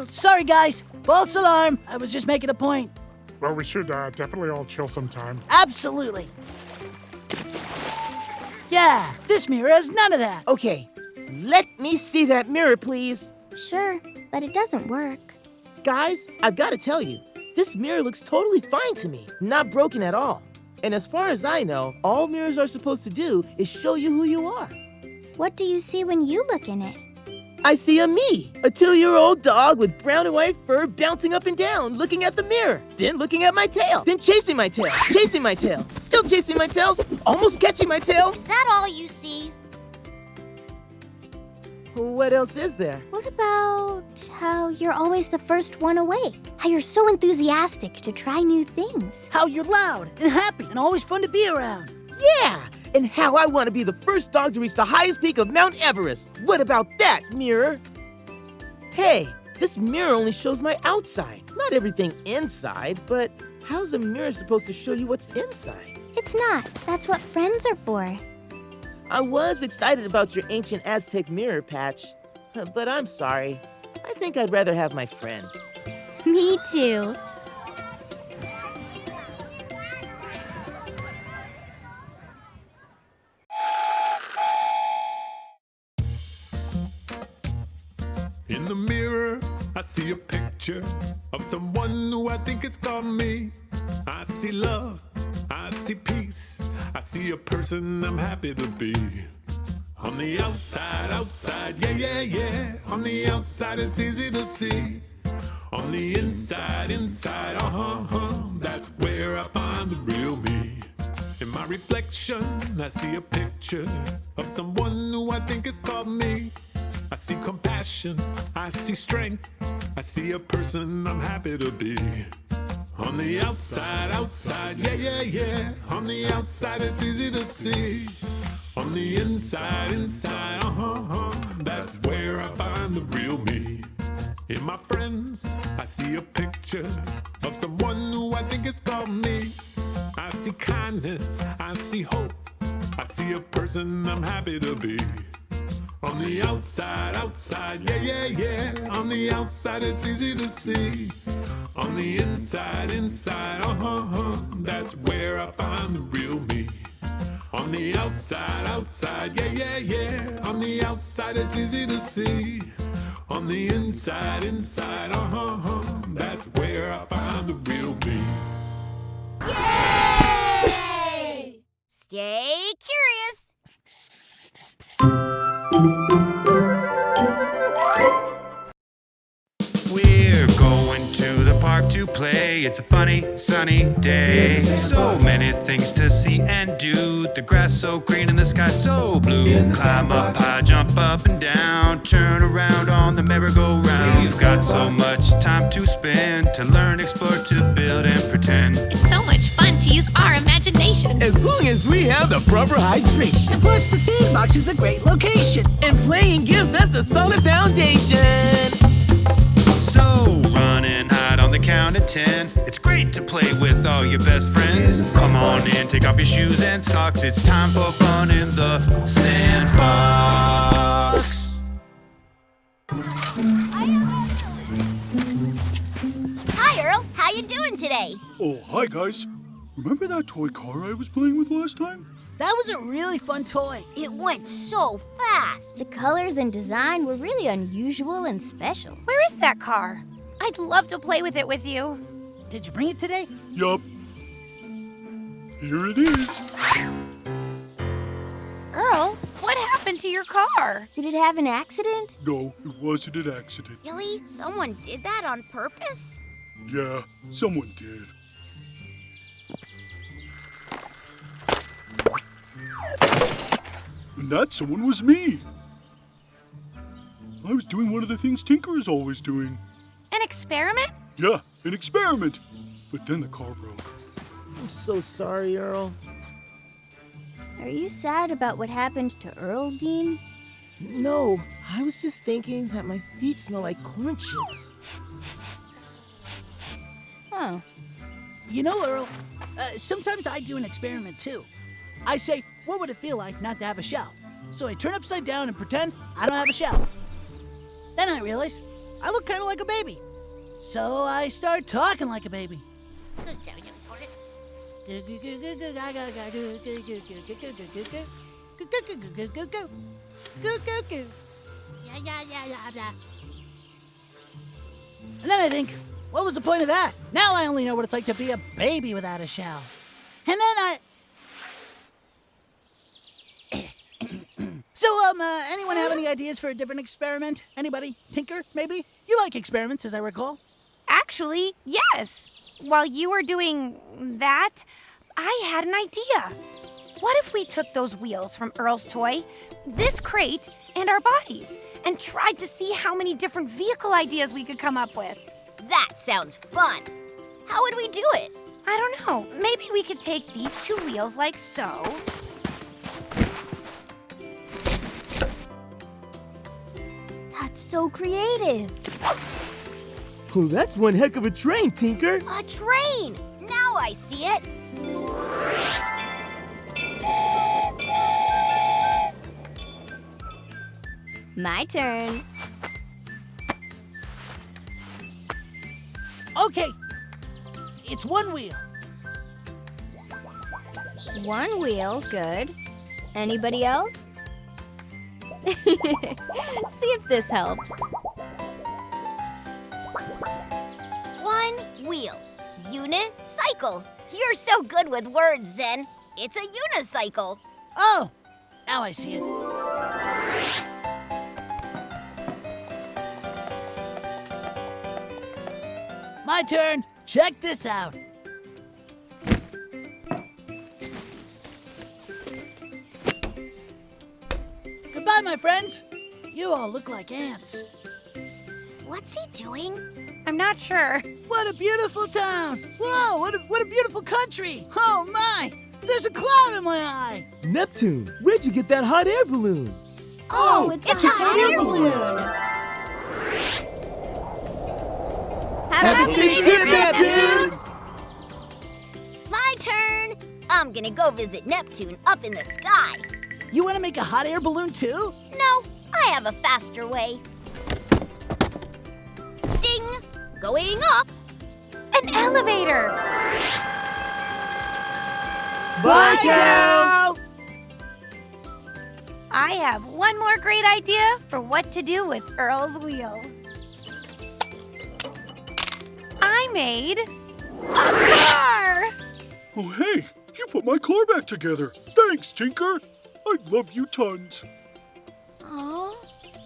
Sorry, guys. False alarm. I was just making a point. Well, we should definitely all chill sometime. Absolutely. Yeah, this mirror has none of that. Okay, let me see that mirror, please. Sure, but it doesn't work. Guys, I've got to tell you, this mirror looks totally fine to me. Not broken at all. And as far as I know, all mirrors are supposed to do is show you who you are. What do you see when you look in it? I see a me, a 2-year-old dog with brown and white fur bouncing up and down, looking at the mirror, then looking at my tail, then chasing my tail, still chasing my tail, almost catching my tail. Is that all you see? What else is there? What about how you're always the first one awake? How you're so enthusiastic to try new things? How you're loud and happy and always fun to be around. Yeah! And how I want to be the first dog to reach the highest peak of Mount Everest. What about that, mirror? Hey, this mirror only shows my outside, not everything inside, but how's a mirror supposed to show you what's inside? It's not. That's what friends are for. I was excited about your ancient Aztec mirror, Patch, but I'm sorry. I think I'd rather have my friends. Me too. In the mirror, I see a picture of someone who I think it's called me. I see love, I see peace, I see a person I'm happy to be. On the outside, yeah. On the outside, it's easy to see. On the inside, that's where I find the real me. In my reflection, I see a picture of someone who I think is called me. I see compassion, I see strength, I see a person I'm happy to be. On the outside, yeah. On the outside, it's easy to see. On the inside, that's where I find the real me. In my friends, I see a picture of someone who I think is called me. I see kindness, I see hope, I see a person I'm happy to be. On the outside, yeah. On the outside, it's easy to see. On the inside, that's where I find the real me. On the outside, yeah. On the outside, it's easy to see. On the inside, that's where I find the real me. Yay! Stay curious. We're going to the park to play. It's a funny, sunny day. So many things to see and do. The grass so green and the sky so blue. Climb up high, jump up and down. Turn around on the merry-go-round. We've got so much time to spend. To learn, explore, to build and pretend. It's so much fun to use our imagination. As long as we have the proper hydration. And plus, the Sandbox is a great location. And playing gives us a solid foundation. So run and hide on the count of 10. It's great to play with all your best friends. Come on in, take off your shoes and socks. It's time for fun in the Sandbox. Hi, Earl. How you doing today? Oh, hi, guys. Remember that toy car I was playing with last time? That was a really fun toy. It went so fast. The colors and design were really unusual and special. Where is that car? I'd love to play with it with you. Did you bring it today? Yup. Here it is. Earl, what happened to your car? Did it have an accident? No, it wasn't an accident. Really? Someone did that on purpose? Yeah, someone did. And that someone was me. I was doing one of the things Tinker is always doing. An experiment? Yeah, an experiment. But then the car broke. I'm so sorry, Earl. Are you sad about what happened to Earl, Dean? No, I was just thinking that my feet smell like corn chips. Oh. You know, Earl, sometimes I do an experiment too. I say, what would it feel like not to have a shell? So I turn upside down and pretend I don't have a shell. Then I realize I look kind of like a baby. So I start talking like a baby. And then I think, what was the point of that? Now I only know what it's like to be a baby without a shell. And then So, anyone have any ideas for a different experiment? Anybody? Tinker, maybe? You like experiments, as I recall. Actually, yes. While you were doing that, I had an idea. What if we took those wheels from Earl's toy, this crate, and our bodies, and tried to see how many different vehicle ideas we could come up with? That sounds fun. How would we do it? I don't know. Maybe we could take these two wheels like so. That's so creative. Oh, that's one heck of a train, Tinker. A train! Now I see it. My turn. Okay, it's one wheel. One wheel, good. Anybody else? See if this helps. One wheel. Unicycle. You're so good with words, Zen. It's a unicycle. Oh, now I see it. My turn. Check this out. Goodbye, my friends. You all look like ants. What's he doing? I'm not sure. What a beautiful town. Whoa, what a beautiful country. Oh, my. There's a cloud in my eye. Neptune, where'd you get that hot air balloon? Oh, it's a hot air balloon. Have a safe trip, Neptune! My turn. I'm gonna go visit Neptune up in the sky. You want to make a hot air balloon too? No, I have a faster way. Ding! Going up. An elevator. Bye, Cal! I have one more great idea for what to do with Earl's wheel. I made a car! Oh, hey, you put my car back together. Thanks, Tinker. I love you tons. Aw.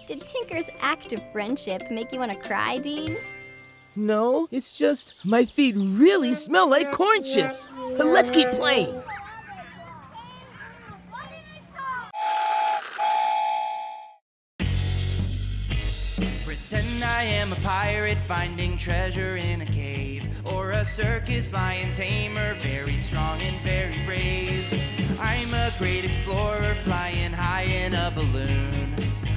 Did Tinker's act of friendship make you want to cry, Dean? No, it's just my feet really smell like corn chips. Let's keep playing. Pretend I am a pirate finding treasure in a cave, or a circus lion tamer, very strong and very brave. I'm a great explorer flying high in a balloon.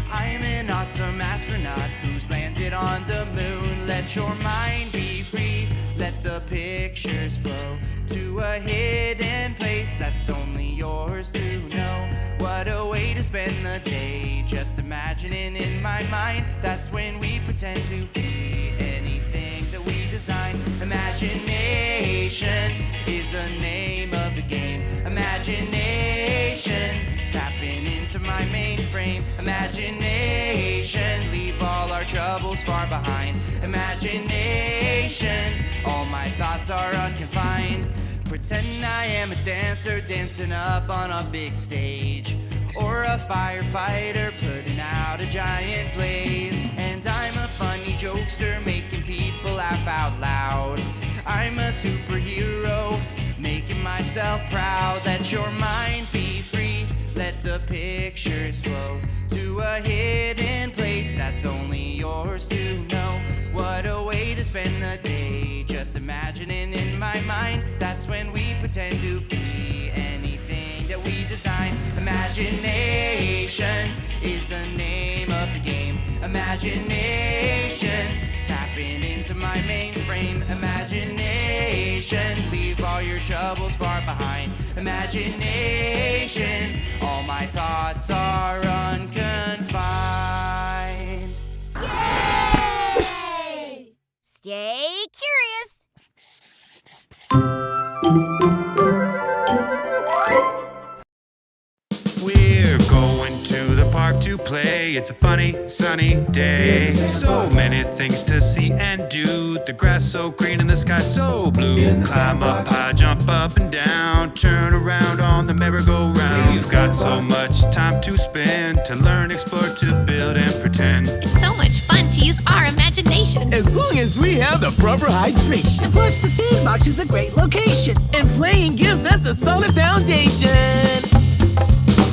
I'm an awesome astronaut who's landed on the moon. Let your mind be free, let the pictures flow to a hidden place that's only yours to know. What a way to spend the day, just imagining in my mind. That's when we pretend to be anything that we design. Imagination is the name of the game. Imagination, tapping into my mainframe. Imagination, leave all our troubles far behind. Imagination, all my thoughts are unconfined. Pretend I am a dancer dancing up on a big stage, or a firefighter putting out a giant blaze. And I'm a funny jokester making people laugh out loud. I'm a superhero making myself proud. Let your mind be free, let the pictures flow to a hidden place that's only yours to know. What a way to spend the day, just imagining in my mind. That's when we pretend to be anything that we design. Imagination is the name of the game. Imagination, tapping into my mainframe. Imagination, leave all your troubles far behind. Imagination, all my thoughts are unconfined. Yay! Stay curious. We're going to the park to play. It's a funny, sunny day. So many things to see and do. The grass so green and the sky so blue. Climb up high, jump up and down. Turn around on the merry-go-round. We've got so much time to spend, to learn, explore, to build and pretend. It's so much fun to use our imagination. As long as we have the proper hydration. And plus, the Sandbox is a great location. And playing gives us a solid foundation.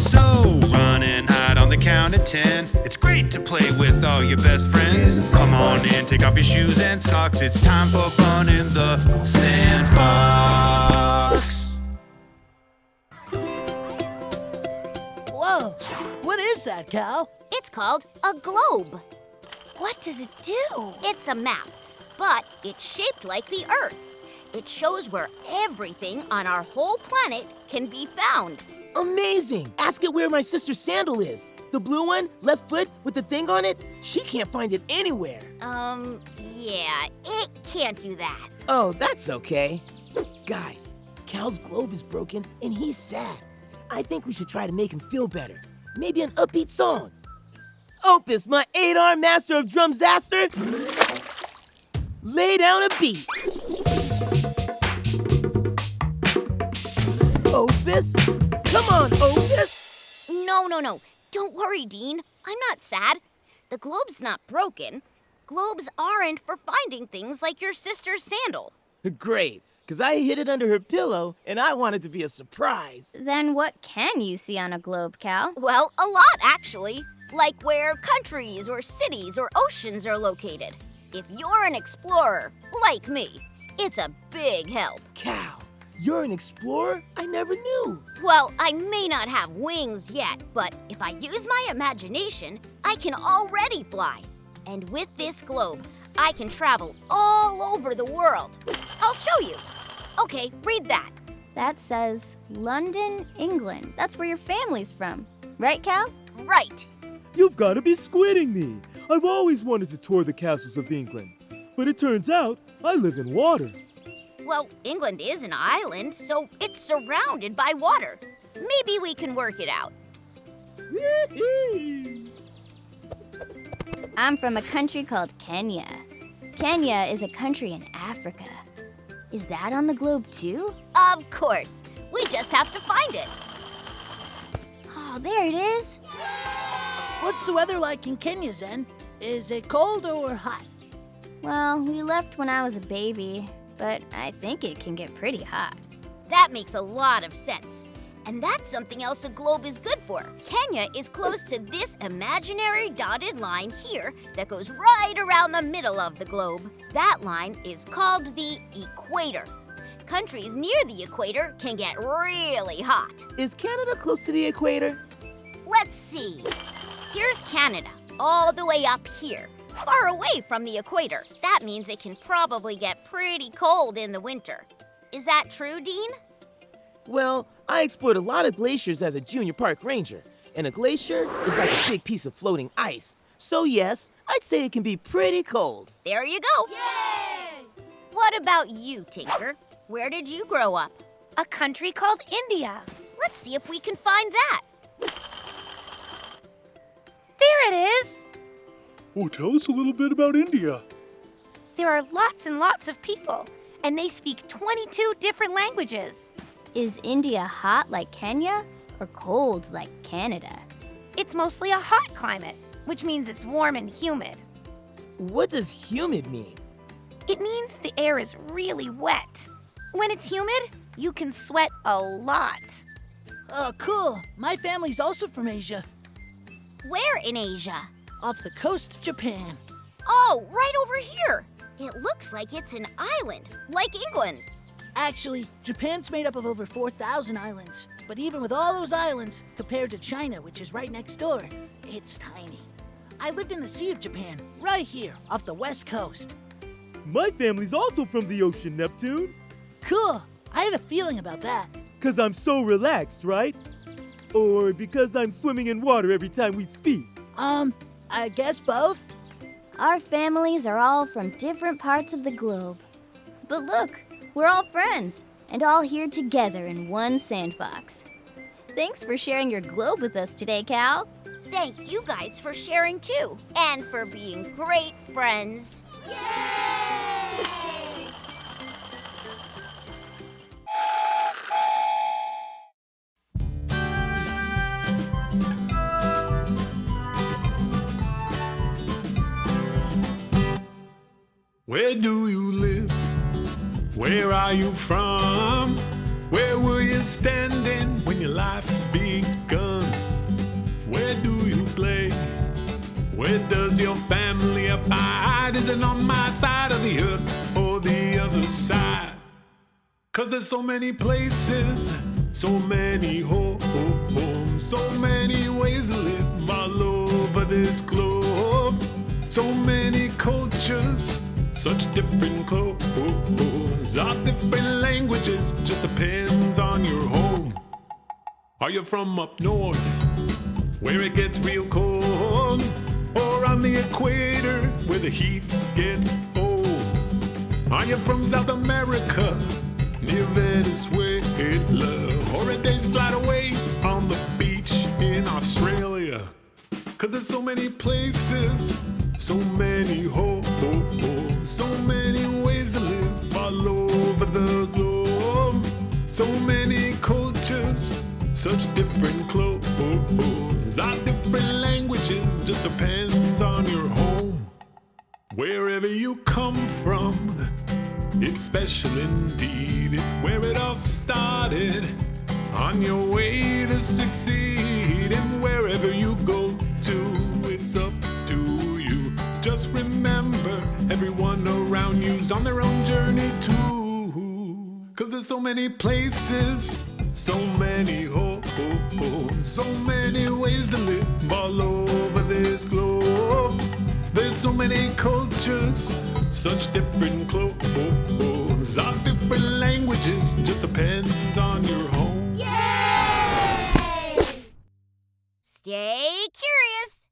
So run and hide on the count of 10. It's great to play with all your best friends. Come on in, take off your shoes and socks. It's time for fun in the Sandbox. Whoa, what is that, Cal? It's called a globe. What does it do? It's a map, but it's shaped like the Earth. It shows where everything on our whole planet can be found. Amazing! Ask it where my sister Sandal is. The blue one, left foot with the thing on it? She can't find it anywhere. Yeah, it can't do that. Oh, that's okay. Guys, Cal's globe is broken and he's sad. I think we should try to make him feel better. Maybe an upbeat song. Opus, my 8-arm master of drumsaster, lay down a beat. Opus? Come on, Opus! No. Don't worry, Dean. I'm not sad. The globe's not broken. Globes aren't for finding things like your sister's sandal. Great, because I hid it under her pillow and I want it to be a surprise. Then what can you see on a globe, Cal? Well, a lot, actually. Like where countries or cities or oceans are located. If you're an explorer, like me, it's a big help. Cal, you're an explorer? I never knew. Well, I may not have wings yet, but if I use my imagination, I can already fly. And with this globe, I can travel all over the world. I'll show you. Okay, read that. That says London, England. That's where your family's from. Right, Cal? Right. You've got to be squidding me. I've always wanted to tour the castles of England. But it turns out I live in water. Well, England is an island, so it's surrounded by water. Maybe we can work it out. I'm from a country called Kenya. Kenya is a country in Africa. Is that on the globe too? Of course. We just have to find it. Oh, there it is. What's the weather like in Kenya, Zen? Is it cold or hot? Well, we left when I was a baby, but I think it can get pretty hot. That makes a lot of sense. And that's something else a globe is good for. Kenya is close to this imaginary dotted line here that goes right around the middle of the globe. That line is called the equator. Countries near the equator can get really hot. Is Canada close to the equator? Let's see. Here's Canada, all the way up here, far away from the equator. That means it can probably get pretty cold in the winter. Is that true, Dean? Well, I explored a lot of glaciers as a junior park ranger, and a glacier is like a big piece of floating ice. So yes, I'd say it can be pretty cold. There you go. Yay! What about you, Tinker? Where did you grow up? A country called India. Let's see if we can find that. There it is. Oh, tell us a little bit about India. There are lots and lots of people, and they speak 22 different languages. Is India hot like Kenya or cold like Canada? It's mostly a hot climate, which means it's warm and humid. What does humid mean? It means the air is really wet. When it's humid, you can sweat a lot. Oh, cool. My family's also from Asia. Where in Asia? Off the coast of Japan. Oh, right over here. It looks like it's an island, like England. Actually, Japan's made up of over 4,000 islands. But even with all those islands, compared to China, which is right next door, it's tiny. I lived in the Sea of Japan, right here, off the west coast. My family's also from the ocean, Neptune. Cool. I had a feeling about that. 'Cause I'm so relaxed, right? Or because I'm swimming in water every time we speak? I guess both. Our families are all from different parts of the globe. But look, we're all friends and all here together in one sandbox. Thanks for sharing your globe with us today, Cal. Thank you guys for sharing too, and for being great friends. Yay! Where do you live? Where are you from? Where were you standing when your life begun? Where do you play? Where does your family abide? Is it on my side of the earth or the other side? 'Cause there's so many places, so many homes, so many ways to live all over this globe. So many cultures, such different clothes, all different languages, just depends on your home. Are you from up north? where it gets real cold, or on the equator where the heat gets old. Are you from South America, near Venezuela, or a day's flight away on the beach in Australia? 'Cause there's so many places, so many holes, so many ways to live all over the globe. So many cultures, such different clothes, our different languages, just depends on your home. Wherever you come from, it's special indeed. It's where it all started, on your way to succeed. And wherever you go to, it's up to you. Just remember, everyone around you's on their own journey too. 'Cause there's so many places, so many homes, so many ways to live all over this globe. There's so many cultures, such different clothes, our different languages, just depends on your home. Yay! Stay curious.